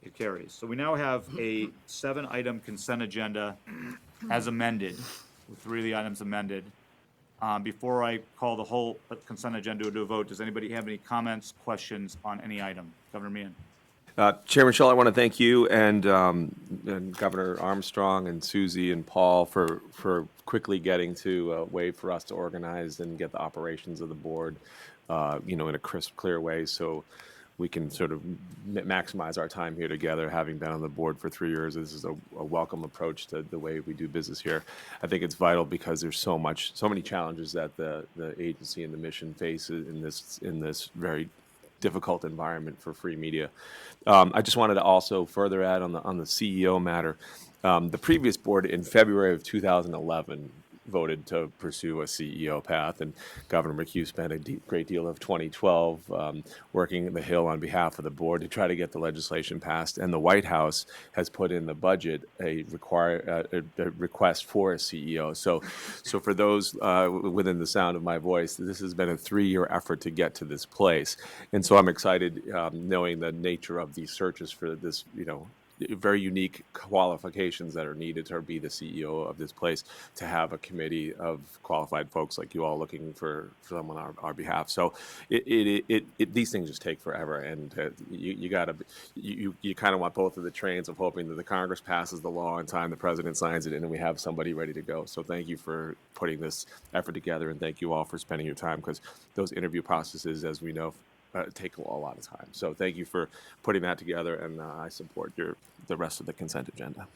It carries. So we now have a 7-item consent agenda as amended, with 3 of the items amended. Before I call the whole consent agenda to a vote, does anybody have any comments, questions on any item? Governor Meehan. Chairman Schell, I want to thank you and Governor Armstrong and Susie and Paul for quickly getting to a way for us to organize and get the operations of the board, in a crisp, clear way, so we can sort of maximize our time here together. Having been on the board for 3 years, this is a welcome approach to the way we do business here. I think it's vital because there's so many challenges that the agency and the mission faces in this very difficult environment for free media. I just wanted to also further add on the CEO matter. The previous board in February of 2011 voted to pursue a CEO path, and Governor McHugh spent a great deal of 2012 working the Hill on behalf of the board to try to get the legislation passed. And the White House has put in the budget a request for a CEO. So for those within the sound of my voice, this has been a 3-year effort to get to this place. And so I'm excited knowing the nature of these searches for this, very unique qualifications that are needed to be the CEO of this place, to have a committee of qualified folks like you all looking for someone on our behalf. So these things just take forever, and you kind of want both of the trains of hoping that the Congress passes the law in time, the president signs it, and then we have somebody ready to go. So thank you for putting this effort together, and thank you all for spending your time, because those interview processes, as we know, take a lot of time. So thank you for putting that together, and I support the rest of the consent agenda.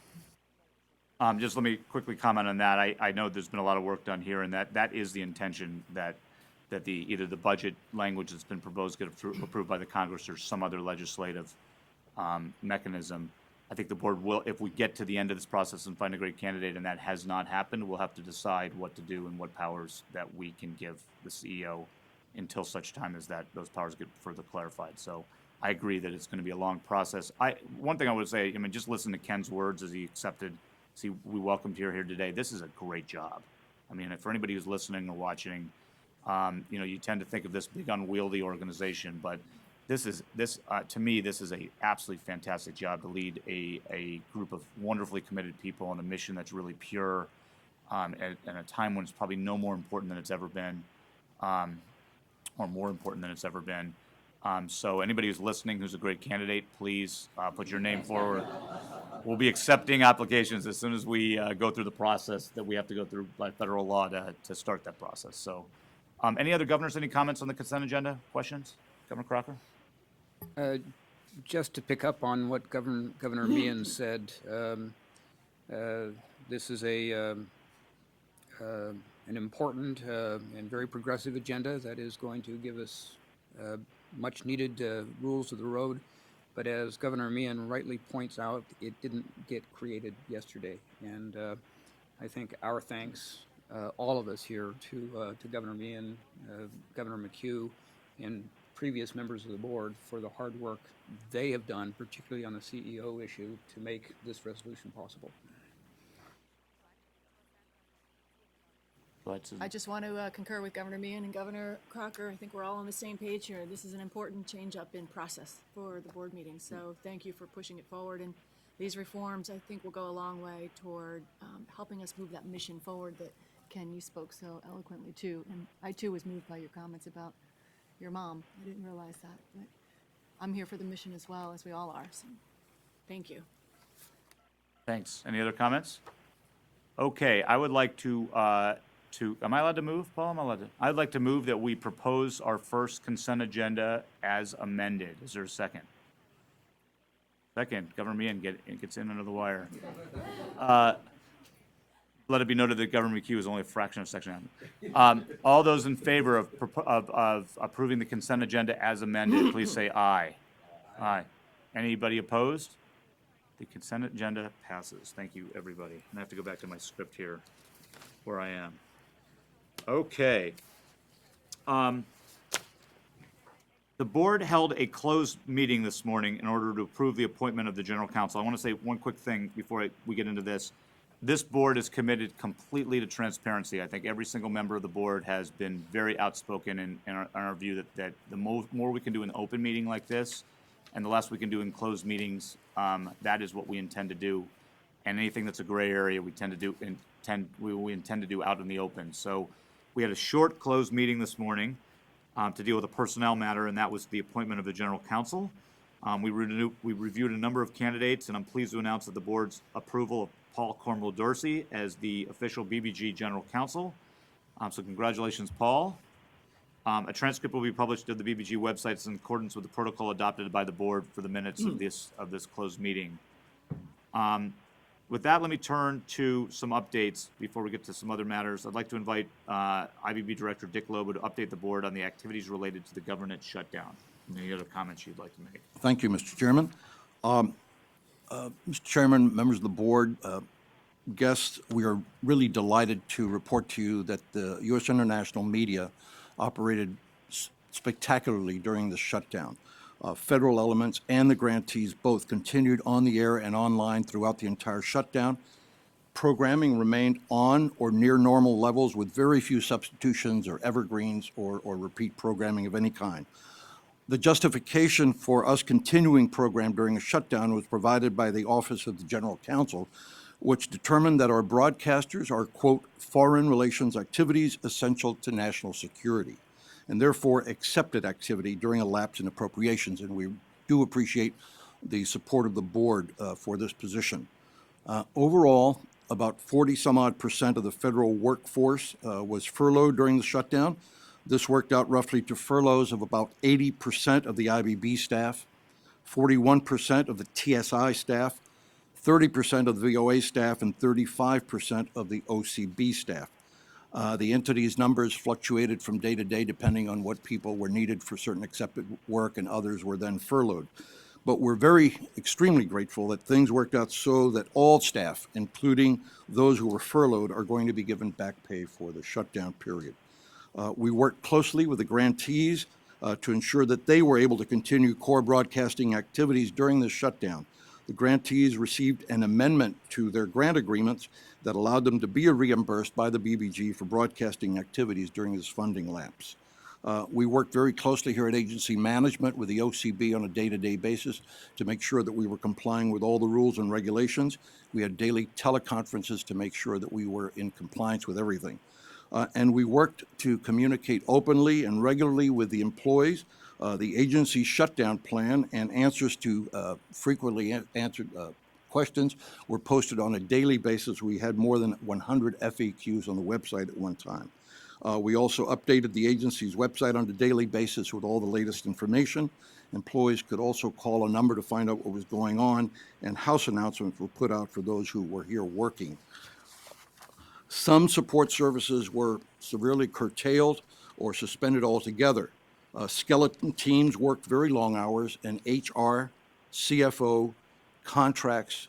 Just let me quickly comment on that. I know there's been a lot of work done here, and that is the intention, that either the budget language that's been proposed get approved by the Congress or some other legislative mechanism. I think the board will, if we get to the end of this process and find a great candidate and that has not happened, we'll have to decide what to do and what powers that we can give the CEO until such time as those powers get further clarified. So I agree that it's going to be a long process. One thing I would say, just listen to Ken's words as he accepted. See, we welcomed you here today. This is a great job. For anybody who's listening or watching, you tend to think of this big unwieldy organization, but to me, this is a absolutely fantastic job to lead a group of wonderfully committed people on a mission that's really pure, at a time when it's probably no more important than it's ever been, or more important than it's ever been. So anybody who's listening who's a great candidate, please put your name forward. We'll be accepting applications as soon as we go through the process that we have to go through by federal law to start that process. So, any other governors, any comments on the consent agenda? Questions? Governor Crocker? Just to pick up on what Governor Meehan said, this is an important and very progressive agenda that is going to give us much needed rules of the road. But as Governor Meehan rightly points out, it didn't get created yesterday. And I think our thanks, all of us here, to Governor Meehan, Governor McHugh, and previous members of the board for the hard work they have done, particularly on the CEO issue, to make this resolution possible. Go ahead, Susan. I just want to concur with Governor Meehan and Governor Crocker. I think we're all on the same page here. This is an important change up in process for the board meeting. So thank you for pushing it forward. And these reforms, I think, will go a long way toward helping us move that mission forward that, Ken, you spoke so eloquently to. And I, too, was moved by your comments about your mom. I didn't realize that. But I'm here for the mission as well, as we all are. So thank you. Thanks. Any other comments? Okay, I would like to, am I allowed to move, Paul? Am I allowed to? I'd like to move that we propose our first consent agenda as amended. Is there a second? Second, Governor Meehan gets in under the wire. Let it be noted that Governor McHugh is only a fraction of section M. All those in favor of approving the consent agenda as amended, please say aye. Aye. Anybody opposed? The consent agenda passes. Thank you, everybody. And I have to go back to my script here where I am. Okay. The board held a closed meeting this morning in order to approve the appointment of the general counsel. I want to say one quick thing before we get into this. This board is committed completely to transparency. I think every single member of the board has been very outspoken in our view that the more we can do in an open meeting like this and the less we can do in closed meetings, that is what we intend to do. And anything that's a gray area, we intend to do out in the open. So we had a short closed meeting this morning to deal with a personnel matter, and that was the appointment of the general counsel. We reviewed a number of candidates, and I'm pleased to announce that the board's approval of Paul Cornwell Dorsey as the official BBG general counsel. So congratulations, Paul. A transcript will be published to the BBG website in accordance with the protocol adopted by the board for the minutes of this closed meeting. With that, let me turn to some updates before we get to some other matters. I'd like to invite IBB Director Dick Lobo to update the board on the activities related to the government shutdown. Any other comments you'd like to make? Thank you, Mr. Chairman. Mr. Chairman, members of the board, guests, we are really delighted to report to you that the U.S. international media operated spectacularly during the shutdown. Federal elements and the grantees both continued on the air and online throughout the entire shutdown. Programming remained on or near normal levels with very few substitutions or evergreens or repeat programming of any kind. The justification for us continuing program during a shutdown was provided by the Office of the General Counsel, which determined that our broadcasters are, quote, foreign relations activities essential to national security, and therefore accepted activity during a lapse in appropriations. And we do appreciate the support of the board for this position. Overall, about 40-some-odd% of the federal workforce was furloughed during the shutdown. This worked out roughly to furloughs of about 80% of the IBB staff, 41% of the TSI staff, 30% of the VOA staff, and 35% of the OCB staff. The entity's numbers fluctuated from day to day depending on what people were needed for certain accepted work and others were then furloughed. But we're extremely grateful that things worked out so that all staff, including those who were furloughed, are going to be given back pay for the shutdown period. We worked closely with the grantees to ensure that they were able to continue core broadcasting activities during the shutdown. The grantees received an amendment to their grant agreements that allowed them to be reimbursed by the BBG for broadcasting activities during this funding lapse. We worked very closely here at agency management with the OCB on a day-to-day basis to make sure that we were complying with all the rules and regulations. We had daily teleconferences to make sure that we were in compliance with everything. And we worked to communicate openly and regularly with the employees. The agency shutdown plan and answers to frequently answered questions were posted on a daily basis. We had more than 100 FAQs on the website at one time. We also updated the agency's website on a daily basis with all the latest information. Employees could also call a number to find out what was going on, and house announcements were put out for those who were here working. Some support services were severely curtailed or suspended altogether. Skeleton teams worked very long hours, and HR, CFO, contracts,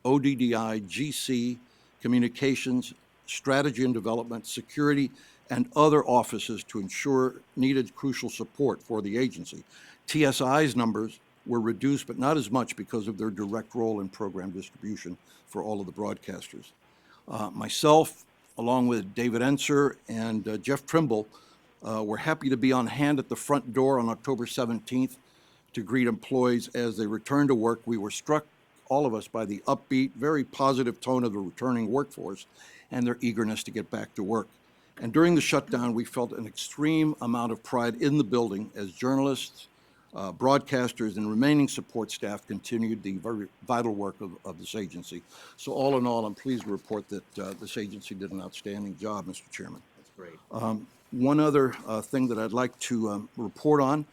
ODDI, GC, communications, strategy and development, security, and other offices to ensure needed crucial support for the agency. TSI's numbers were reduced, but not as much because of their direct role in program distribution for all of the broadcasters. Myself, along with David Enser and Jeff Trimble, were happy to be on hand at the front door on October 17th to greet employees as they returned to work. We were struck, all of us, by the upbeat, very positive tone of the returning workforce and their eagerness to get back to work. And during the shutdown, we felt an extreme amount of pride in the building as journalists, broadcasters, and remaining support staff continued the very vital work of this agency. So all in all, I'm pleased to report that this agency did an outstanding job, Mr. Chairman. That's great. One other thing that I'd like to report on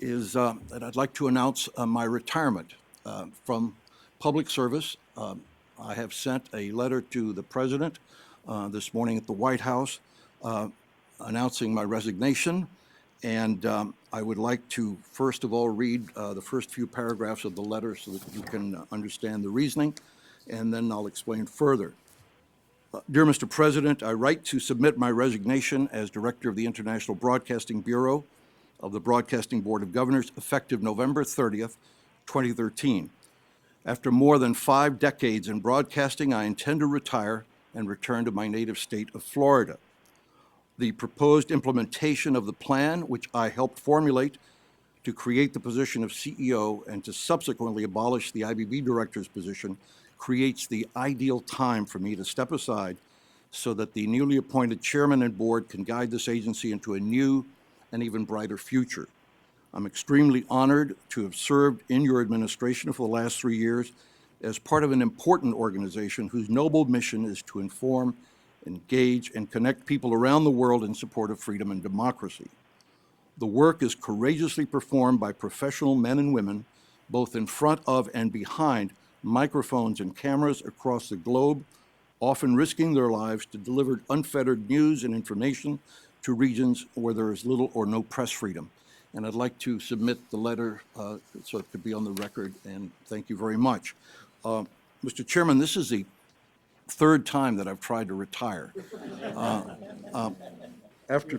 is that I'd like to announce my retirement from public service. I have sent a letter to the President this morning at the White House announcing my resignation. And I would like to, first of all, read the first few paragraphs of the letter so that you can understand the reasoning, and then I'll explain further. Dear Mr. President, I write to submit my resignation as Director of the International Broadcasting Bureau of the Broadcasting Board of Governors, effective November 30th, 2013. After more than 5 decades in broadcasting, I intend to retire and return to my native state of Florida. The proposed implementation of the plan, which I helped formulate to create the position of CEO and to subsequently abolish the IBB director's position, creates the ideal time for me to step aside so that the newly appointed chairman and board can guide this agency into a new and even brighter future. I'm extremely honored to have served in your administration for the last 3 years as part of an important organization whose noble mission is to inform, engage, and connect people around the world in support of freedom and democracy. The work is courageously performed by professional men and women, both in front of and behind microphones and cameras across the globe, often risking their lives to deliver unfettered news and information to regions where there is little or no press freedom. And I'd like to submit the letter so it could be on the record, and thank you very much. Mr. Chairman, this is the 3rd time that I've tried to retire. After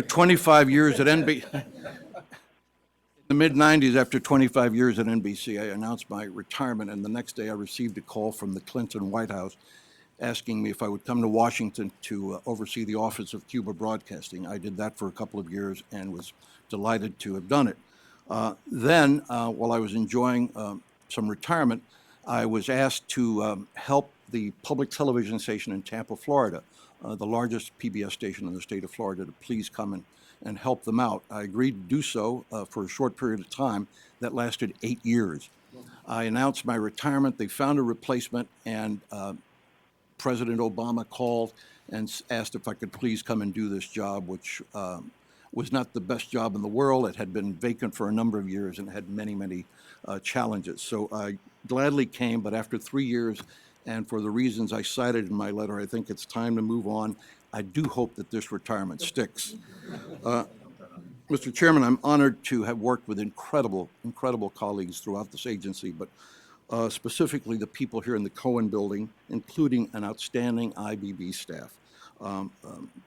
25 years at NBC, in the mid-90s, after 25 years at NBC, I announced my retirement, and the next day I received a call from the Clinton White House asking me if I would come to Washington to oversee the Office of Cuba Broadcasting. I did that for a couple of years and was delighted to have done it. Then, while I was enjoying some retirement, I was asked to help the public television station in Tampa, Florida, the largest PBS station in the state of Florida, to please come and help them out. I agreed to do so for a short period of time that lasted 8 years. I announced my retirement. They found a replacement, and President Obama called and asked if I could please come and do this job, which was not the best job in the world. It had been vacant for a number of years and had many, many challenges. So I gladly came, but after 3 years, and for the reasons I cited in my letter, I think it's time to move on. I do hope that this retirement sticks. Mr. Chairman, I'm honored to have worked with incredible colleagues throughout this agency, but specifically the people here in the Cohen building, including an outstanding IBB staff,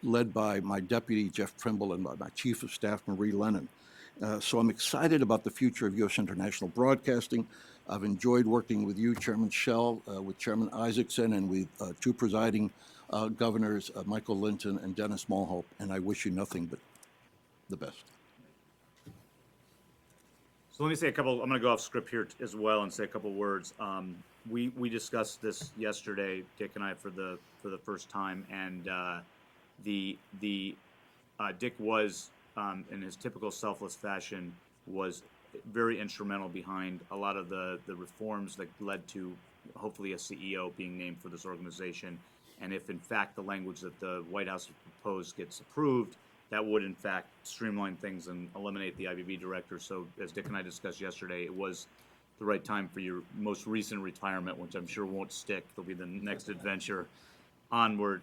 led by my deputy, Jeff Trimble, and by my chief of staff, Marie Lennon. So I'm excited about the future of U.S. international broadcasting. I've enjoyed working with you, Chairman Shell, with Chairman Isaacson, and with two presiding governors, Michael Linton and Dennis Mulhope, and I wish you nothing but the best. So let me say a couple, I'm gonna go off script here as well and say a couple words. We discussed this yesterday, Dick and I, for the first time, and Dick was, in his typical selfless fashion, was very instrumental behind a lot of the reforms that led to hopefully a CEO being named for this organization. And if in fact the language that the White House proposed gets approved, that would in fact streamline things and eliminate the IBB director. So as Dick and I discussed yesterday, it was the right time for your most recent retirement, which I'm sure won't stick. There'll be the next adventure onward.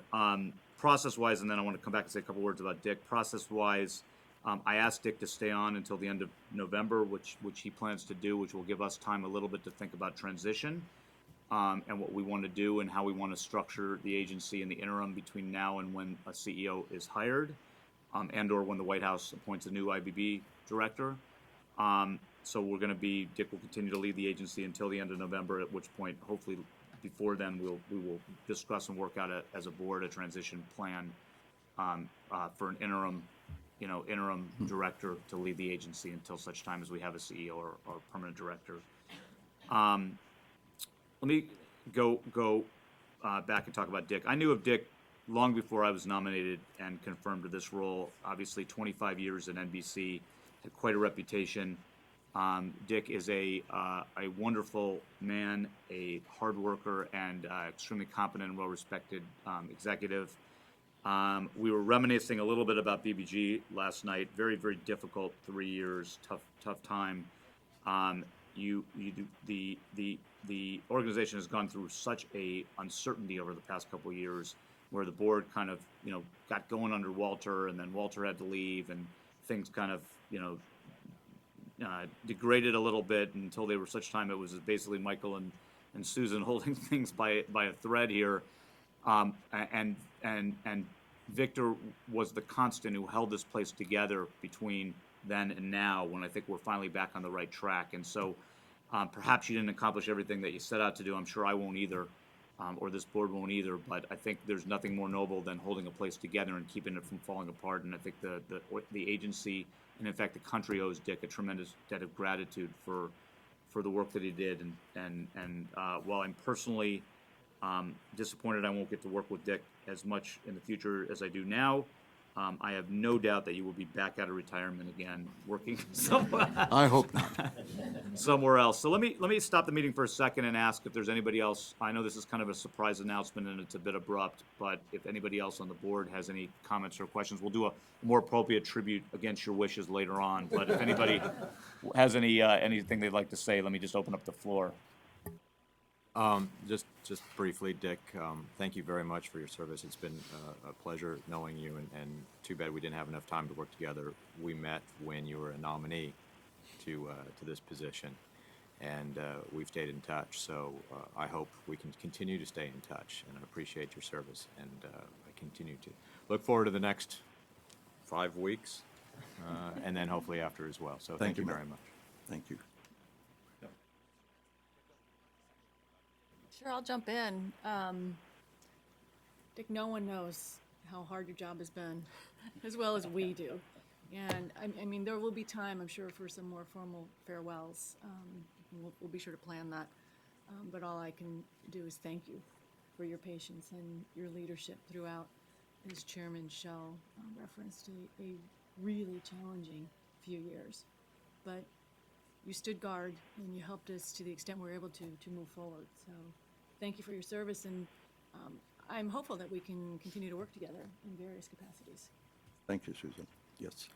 Process-wise, and then I want to come back and say a couple words about Dick. Process-wise, I asked Dick to stay on until the end of November, which he plans to do, which will give us time a little bit to think about transition and what we want to do and how we want to structure the agency in the interim between now and when a CEO is hired, and or when the White House appoints a new IBB director. So we're going to be, Dick will continue to lead the agency until the end of November, at which point, hopefully before then, we will discuss and work out as a board a transition plan for an interim director to lead the agency until such time as we have a CEO or permanent director. Let me go back and talk about Dick. I knew of Dick long before I was nominated and confirmed to this role. Obviously, 25 years at NBC, had quite a reputation. Dick is a wonderful man, a hard worker, and extremely competent and well-respected executive. We were reminiscing a little bit about BBG last night. Very, very difficult 3 years, tough time. The organization has gone through such a uncertainty over the past couple of years, where the board kind of got going under Walter, and then Walter had to leave, and things kind of degraded a little bit until they were such time it was basically Michael and Susan holding things by a thread here, and Victor was the constant who held this place together between then and now, when I think we're finally back on the right track. And so perhaps you didn't accomplish everything that you set out to do. I'm sure I won't either, or this board won't either, but I think there's nothing more noble than holding a place together and keeping it from falling apart. And I think the agency, and in fact the country, owes Dick a tremendous debt of gratitude for the work that he did. And while I'm personally disappointed I won't get to work with Dick as much in the future as I do now, I have no doubt that you will be back out of retirement again, working somewhere. I hope not. Somewhere else. So let me stop the meeting for a second and ask if there's anybody else. I know this is kind of a surprise announcement and it's a bit abrupt, but if anybody else on the board has any comments or questions, we'll do a more appropriate tribute against your wishes later on. But if anybody has anything they'd like to say, let me just open up the floor. Just briefly, Dick, thank you very much for your service. It's been a pleasure knowing you, and too bad we didn't have enough time to work together. We met when you were a nominee to this position, and we've stayed in touch. So I hope we can continue to stay in touch, and I appreciate your service, and I continue to look forward to the next 5 weeks, and then hopefully after as well. So thank you very much. Thank you. Sure, I'll jump in. Dick, no one knows how hard your job has been, as well as we do. And I mean, there will be time, I'm sure, for some more formal farewells. We'll be sure to plan that. But all I can do is thank you for your patience and your leadership throughout, as Chairman Shell referenced, a really challenging few years. But you stood guard and you helped us to the extent we were able to move forward. So thank you for your service, and I'm hopeful that we can continue to work together in various capacities. Thank you, Susan. Yes.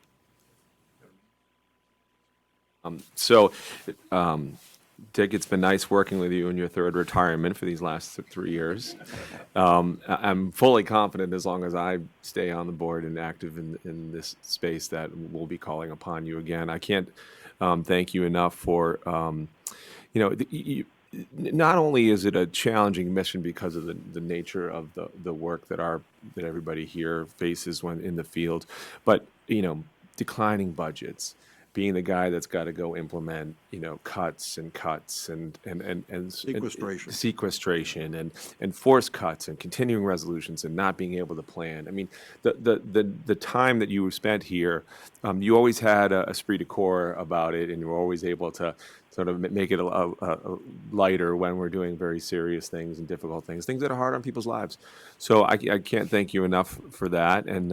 Dick, it's been nice working with you in your third retirement for these last 3 years. I'm fully confident, as long as I stay on the board and active in this space, that we'll be calling upon you again. I can't thank you enough for, not only is it a challenging mission because of the nature of the work that everybody here faces when in the field, but declining budgets, being the guy that's got to go implement, cuts and Sequestration. sequestration and force cuts and continuing resolutions and not being able to plan. I mean, the time that you spent here, you always had a esprit de corps about it, and you were always able to sort of make it a lighter when we're doing very serious things and difficult things that are hard on people's lives. So I can't thank you enough for that. And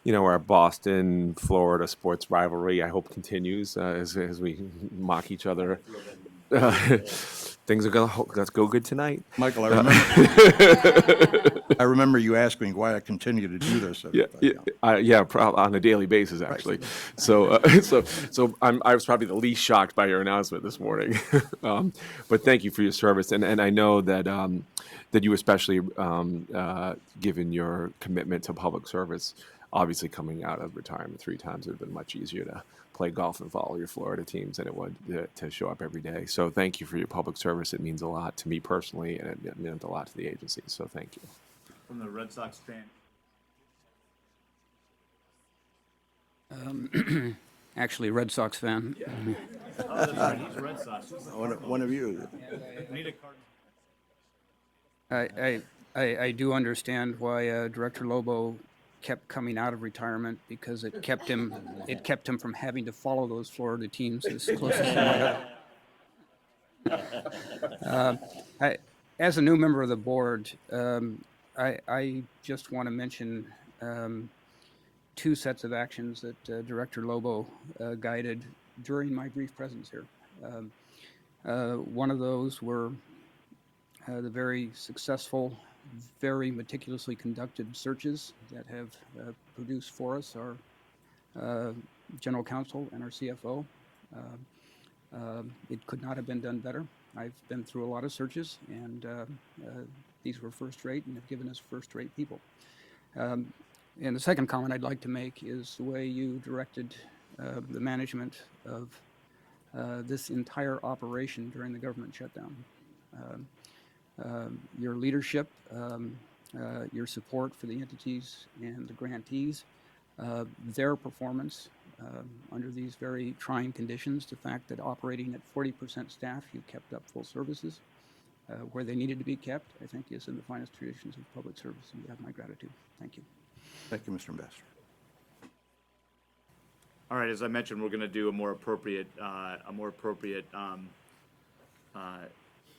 our Boston, Florida sports rivalry, I hope, continues as we mock each other. Things are going to let's go good tonight. Michael, I remember you asking me why I continue to do this. On a daily basis, actually. So I was probably the least shocked by your announcement this morning. But thank you for your service, and I know that that you especially, given your commitment to public service, obviously coming out of retirement 3 times, it would have been much easier to play golf and follow your Florida teams than it would to show up every day. So thank you for your public service. It means a lot to me personally, and it meant a lot to the agency. So thank you. From the Red Sox fan. Actually, Red Sox fan. Oh, that's right. He's a Red Sox. One of you. I need a card. I do understand why Director Lobo kept coming out of retirement, because it kept him from having to follow those Florida teams as close as he might. As a new member of the board, I just want to mention 2 sets of actions that Director Lobo guided during my brief presence here. One of those were the very successful, very meticulously conducted searches that have produced for us our general counsel and our CFO. It could not have been done better. I've been through a lot of searches, and these were first-rate and have given us first-rate people. And the second comment I'd like to make is the way you directed the management of this entire operation during the government shutdown. Your leadership, your support for the entities and the grantees, their performance under these very trying conditions, the fact that operating at 40% staff, you kept up full services where they needed to be kept, I think is in the finest traditions of public service, and you have my gratitude. Thank you. Thank you, Mr. Ambassador. All right, as I mentioned, we're going to do a more appropriate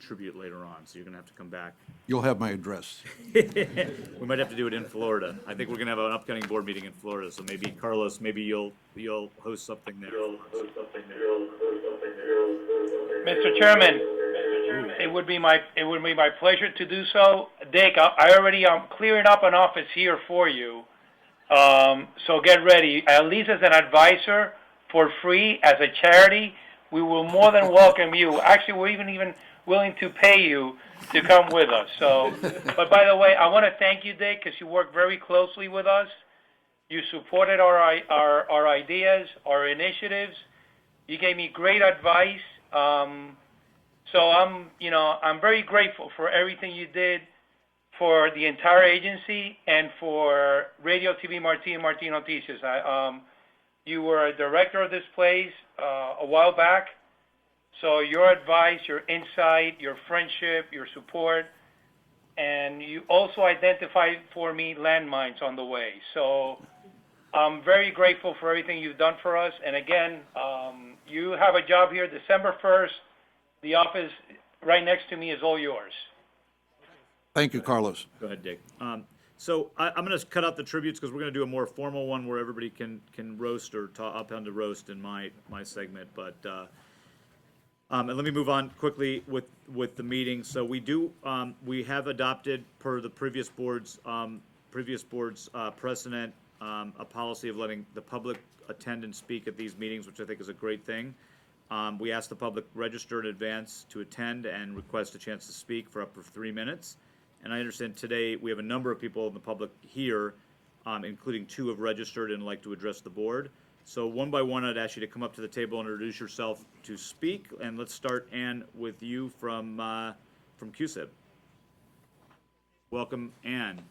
tribute later on, so you're going to have to come back. You'll have my address. We might have to do it in Florida. I think we're going to have an upcoming board meeting in Florida, so maybe, Carlos, maybe you'll host something there. Mr. Chairman, it would be my pleasure to do so. Dick, I already am clearing up an office here for you. So get ready. At least as an advisor for free, as a charity, we will more than welcome you. Actually, we're even willing to pay you to come with us. So, but by the way, I want to thank you, Dick, because you worked very closely with us. You supported our ideas, our initiatives. You gave me great advice. So I'm very grateful for everything you did for the entire agency and for Radio TV Marti and Marti Noticias. You were a director of this place a while back. So your advice, your insight, your friendship, your support, and you also identified for me landmines on the way. So I'm very grateful for everything you've done for us. And again, you have a job here December 1st. The office right next to me is all yours. Thank you, Carlos. Go ahead, Dick. So I'm going to cut out the tributes because we're going to do a more formal one where everybody can roast or up on to roast in my segment. But and let me move on quickly with the meeting. So we have adopted, per the previous board's precedent, a policy of letting the public attend and speak at these meetings, which I think is a great thing. We ask the public register in advance to attend and request a chance to speak for up to 3 minutes. And I understand today we have a number of people in the public here, including 2 have registered and like to address the board. So one by one, I'd ask you to come up to the table and introduce yourself to speak. And let's start, Ann, with you from QSIB. Welcome, Ann.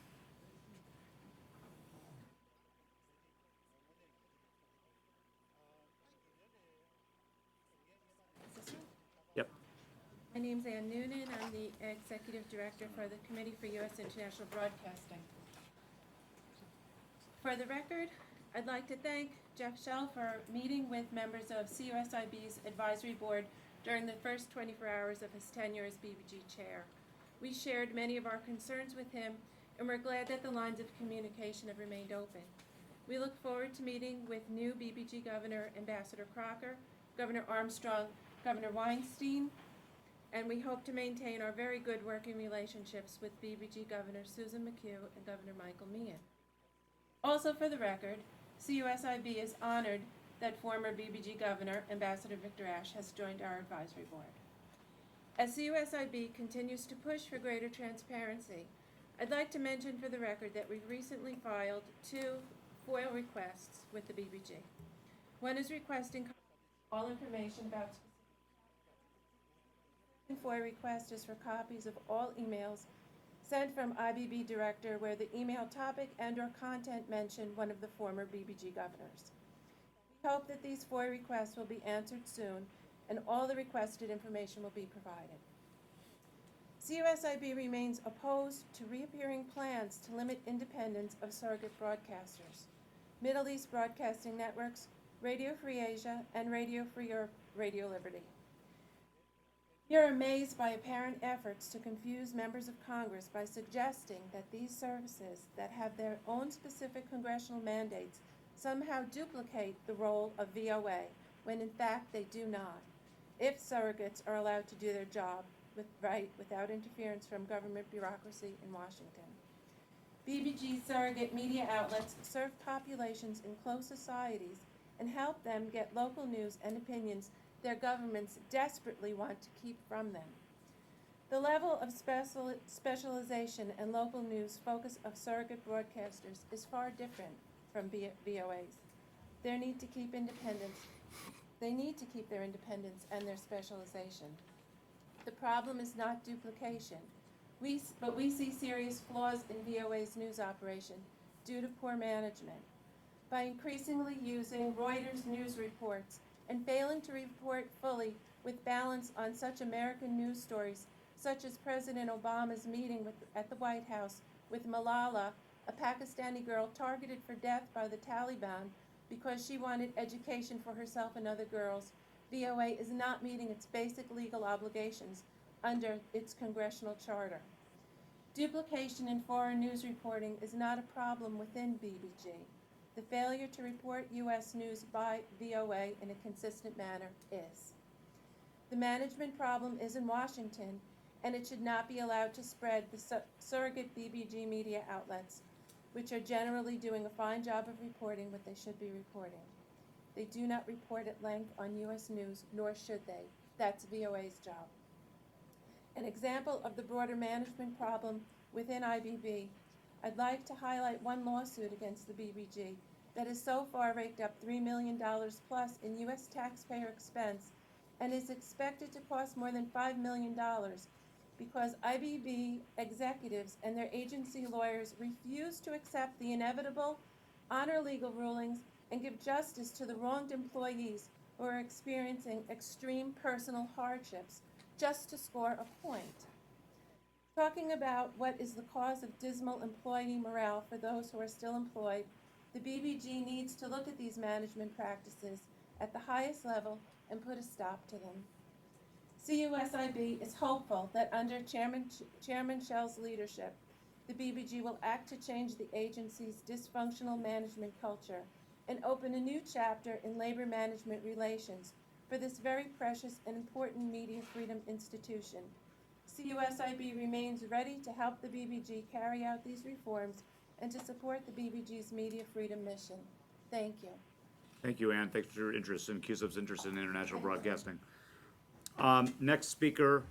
My name's Ann Noonan. I'm the Executive Director for the Committee for U.S. International Broadcasting. For the record, I'd like to thank Jeff Shell for meeting with members of CUSIB's Advisory Board during the first 24 hours of his tenure as BBG Chair. We shared many of our concerns with him, and we're glad that the lines of communication have remained open. We look forward to meeting with new BBG Governor Ambassador Crocker, Governor Armstrong, Governor Weinstein, and we hope to maintain our very good working relationships with BBG Governor Susan McHugh and Governor Michael Meehan. Also for the record, CUSIB is honored that former BBG Governor Ambassador Victor Ashe has joined our advisory board. As CUSIB continues to push for greater transparency, I'd like to mention for the record that we've recently filed 2 FOIL requests with the BBG. One is requesting all information about specific FOIL request is for copies of all emails sent from IBB Director where the email topic and/or content mention one of the former BBG governors. We hope that these FOIL requests will be answered soon and all the requested information will be provided. CUSIB remains opposed to reappearing plans to limit independence of surrogate broadcasters, Middle East Broadcasting Networks, Radio Free Asia, and Radio Free Europe, Radio Liberty. We are amazed by apparent efforts to confuse members of Congress by suggesting that these services that have their own specific congressional mandates somehow duplicate the role of VOA, when in fact they do not, if surrogates are allowed to do their job without interference from government bureaucracy in Washington. BBG surrogate media outlets serve populations in closed societies and help them get local news and opinions their governments desperately want to keep from them. The level of specialization and local news focus of surrogate broadcasters is far different from VOAs. They need to keep their independence and their specialization. The problem is not duplication, but we see serious flaws in VOA's news operation due to poor management. By increasingly using Reuters news reports and failing to report fully with balance on such American news stories, such as President Obama's meeting at the White House with Malala, a Pakistani girl targeted for death by the Taliban because she wanted education for herself and other girls, VOA is not meeting its basic legal obligations under its congressional charter. Duplication in foreign news reporting is not a problem within BBG. The failure to report U.S. news by VOA in a consistent manner is. The management problem is in Washington, and it should not be allowed to spread the surrogate BBG media outlets, which are generally doing a fine job of reporting what they should be reporting. They do not report at length on U.S. news, nor should they. That's VOA's job. An example of the broader management problem within IBB, I'd like to highlight one lawsuit against the BBG that has so far raked up $3 million plus in U.S. taxpayer expense and is expected to cost more than $5 million because IBB executives and their agency lawyers refuse to accept the inevitable, honor legal rulings, and give justice to the wronged employees who are experiencing extreme personal hardships just to score a point. Talking about what is the cause of dismal employee morale for those who are still employed, the BBG needs to look at these management practices at the highest level and put a stop to them. CUSIB is hopeful that under Chairman Shell's leadership, the BBG will act to change the agency's dysfunctional management culture and open a new chapter in labor management relations for this very precious and important media freedom institution. CUSIB remains ready to help the BBG carry out these reforms and to support the BBG's media freedom mission. Thank you. Thank you, Ann. Thanks for your interest in CUSIB's interest in international broadcasting. Next speaker,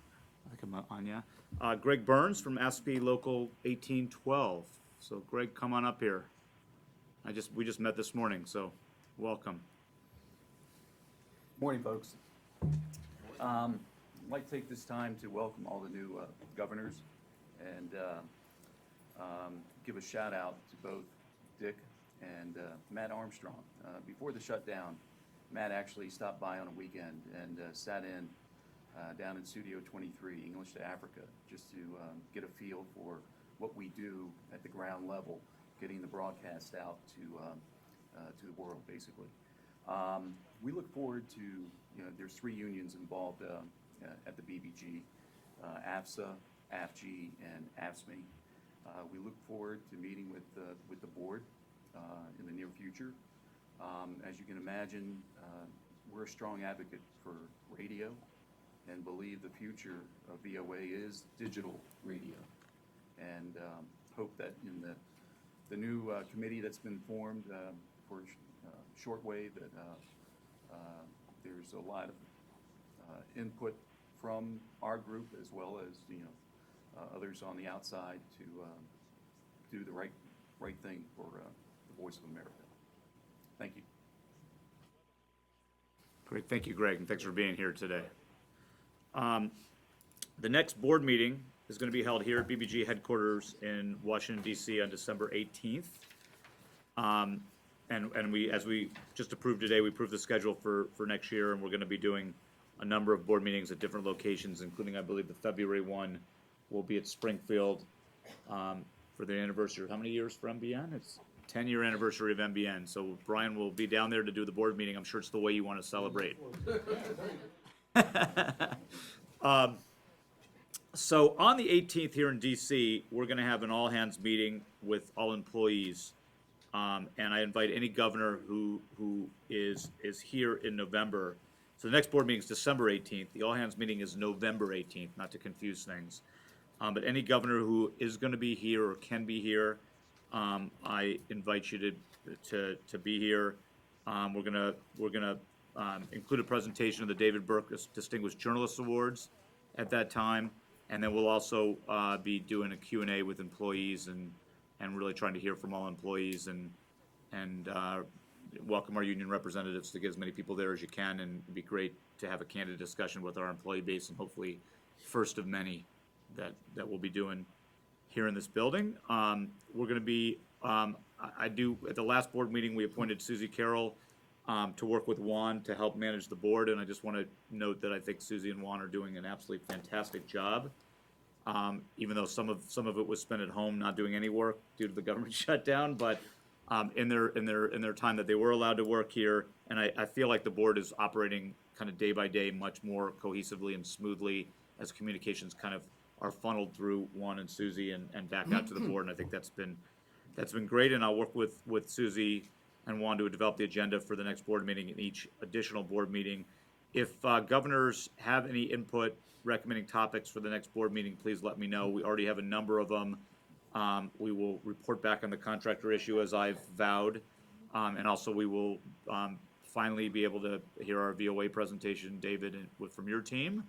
Anya, Greg Burns from ASPE Local 1812. So Greg, come on up here. We just met this morning, so welcome. Morning, folks. I'd like to take this time to welcome all the new governors and give a shout out to both Dick and Matt Armstrong. Before the shutdown, Matt actually stopped by on a weekend and sat in down in Studio 23, English to Africa, just to get a feel for what we do at the ground level, getting the broadcast out to the world, basically. We look forward to, there's 3 unions involved at the BBG, AFSA, AFG, and AFSME. We look forward to meeting with the board in the near future. As you can imagine, we're a strong advocate for radio and believe the future of VOA is digital radio. And hope that in the new committee that's been formed for shortwave, that there's a lot of input from our group as well as others on the outside to do the right thing for the Voice of America. Thank you. Great, thank you, Greg, and thanks for being here today. The next board meeting is going to be held here at BBG headquarters in Washington, D.C. on December 18th. And we, as we just approved today, we approved the schedule for next year, and we're going to be doing a number of board meetings at different locations, including, I believe, the February one will be at Springfield for the anniversary. How many years for MBN? It's 10-year anniversary of MBN. So Brian will be down there to do the board meeting. I'm sure it's the way you want to celebrate. So on the 18th here in DC, we're going to have an all-hands meeting with all employees. And I invite any governor who is here in November. So the next board meeting is December 18th. The all-hands meeting is November 18th, not to confuse things. But any governor who is going to be here or can be here, I invite you to be here. We're gonna include a presentation of the David Burke Distinguished Journalist Awards at that time, and then we'll also be doing a Q&A with employees and really trying to hear from all employees and welcome our union representatives to get as many people there as you can, and it'd be great to have a candid discussion with our employee base, and hopefully first of many that we'll be doing here in this building. We're going to be, at the last board meeting, we appointed Susie Carroll to work with Juan to help manage the board, and I just want to note that I think Susie and Juan are doing an absolutely fantastic job. Even though some of it was spent at home not doing any work due to the government shutdown, but in their time that they were allowed to work here, and I feel like the board is operating kind of day by day much more cohesively and smoothly as communications kind of are funneled through Juan and Susie and back out to the board, and I think that's been great. And I'll work with Susie and Juan to develop the agenda for the next board meeting and each additional board meeting. If governors have any input recommending topics for the next board meeting, please let me know. We already have a number of them. We will report back on the contractor issue as I've vowed, and also we will finally be able to hear our VOA presentation, David, from your team.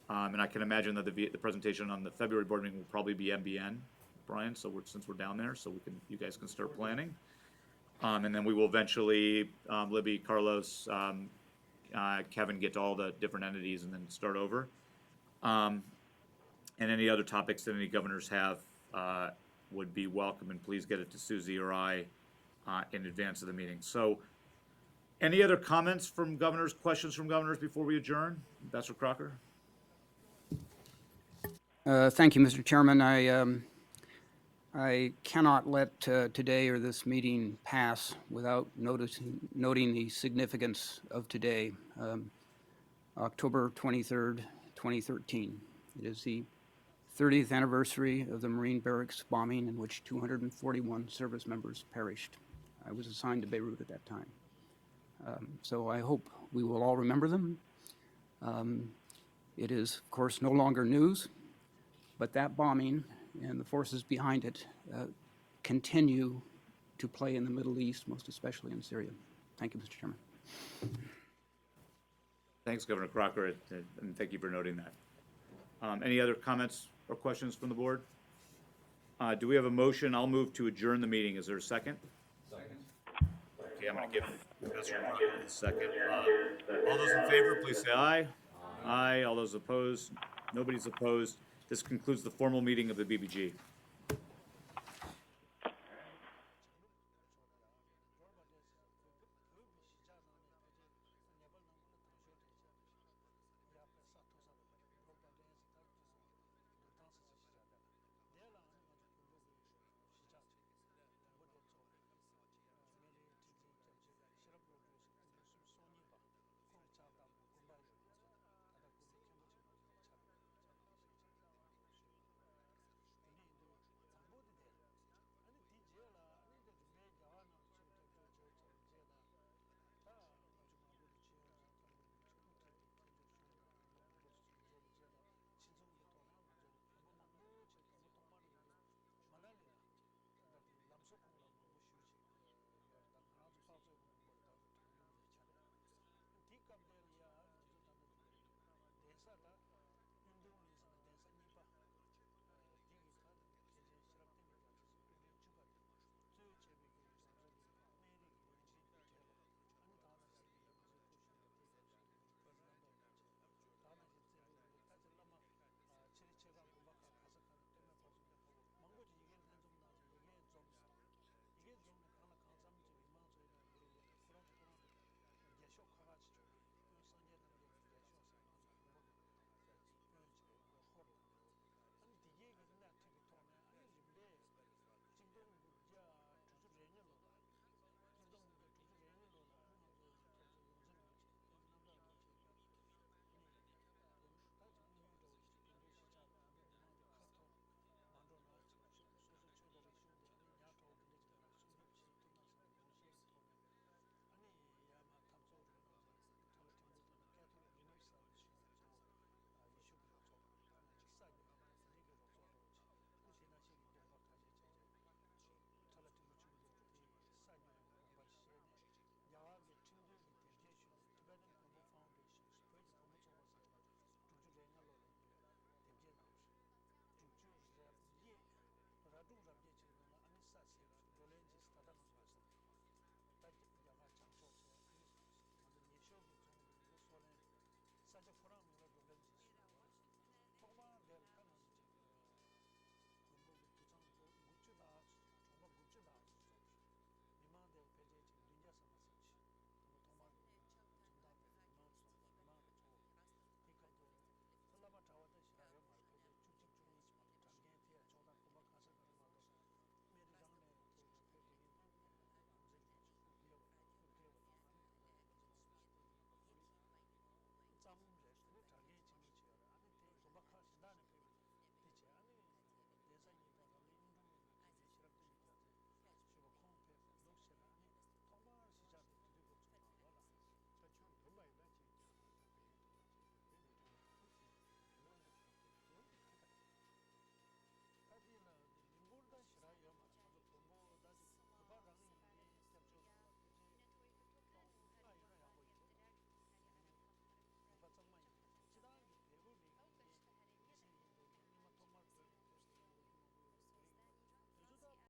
And I can imagine that the presentation on the February board meeting will probably be MBN, Brian. So since we're down there, so you guys can start planning. And then we will eventually, Libby, Carlos, Kevin, get to all the different entities and then start over. And any other topics that any governors have would be welcome, and please get it to Susie or I in advance of the meeting. So any other comments from governors, questions from governors before we adjourn? Ambassador Crocker? Thank you, Mr. Chairman. I cannot let today or this meeting pass without noting the significance of today, October 23rd, 2013. It is the 30th anniversary of the Marine barracks bombing in which 241 service members perished. I was assigned to Beirut at that time. So I hope we will all remember them. It is, of course, no longer news, but that bombing and the forces behind it continue to play in the Middle East, most especially in Syria. Thank you, Mr. Chairman. Thanks, Governor Crocker, and thank you for noting that. Any other comments or questions from the board? Do we have a motion? I'll move to adjourn the meeting. Is there a second? Second. Okay, I'm going to give Professor Crocker a second. All those in favor, please say aye. Aye. All those opposed? Nobody's opposed. This concludes the formal meeting of the BBG.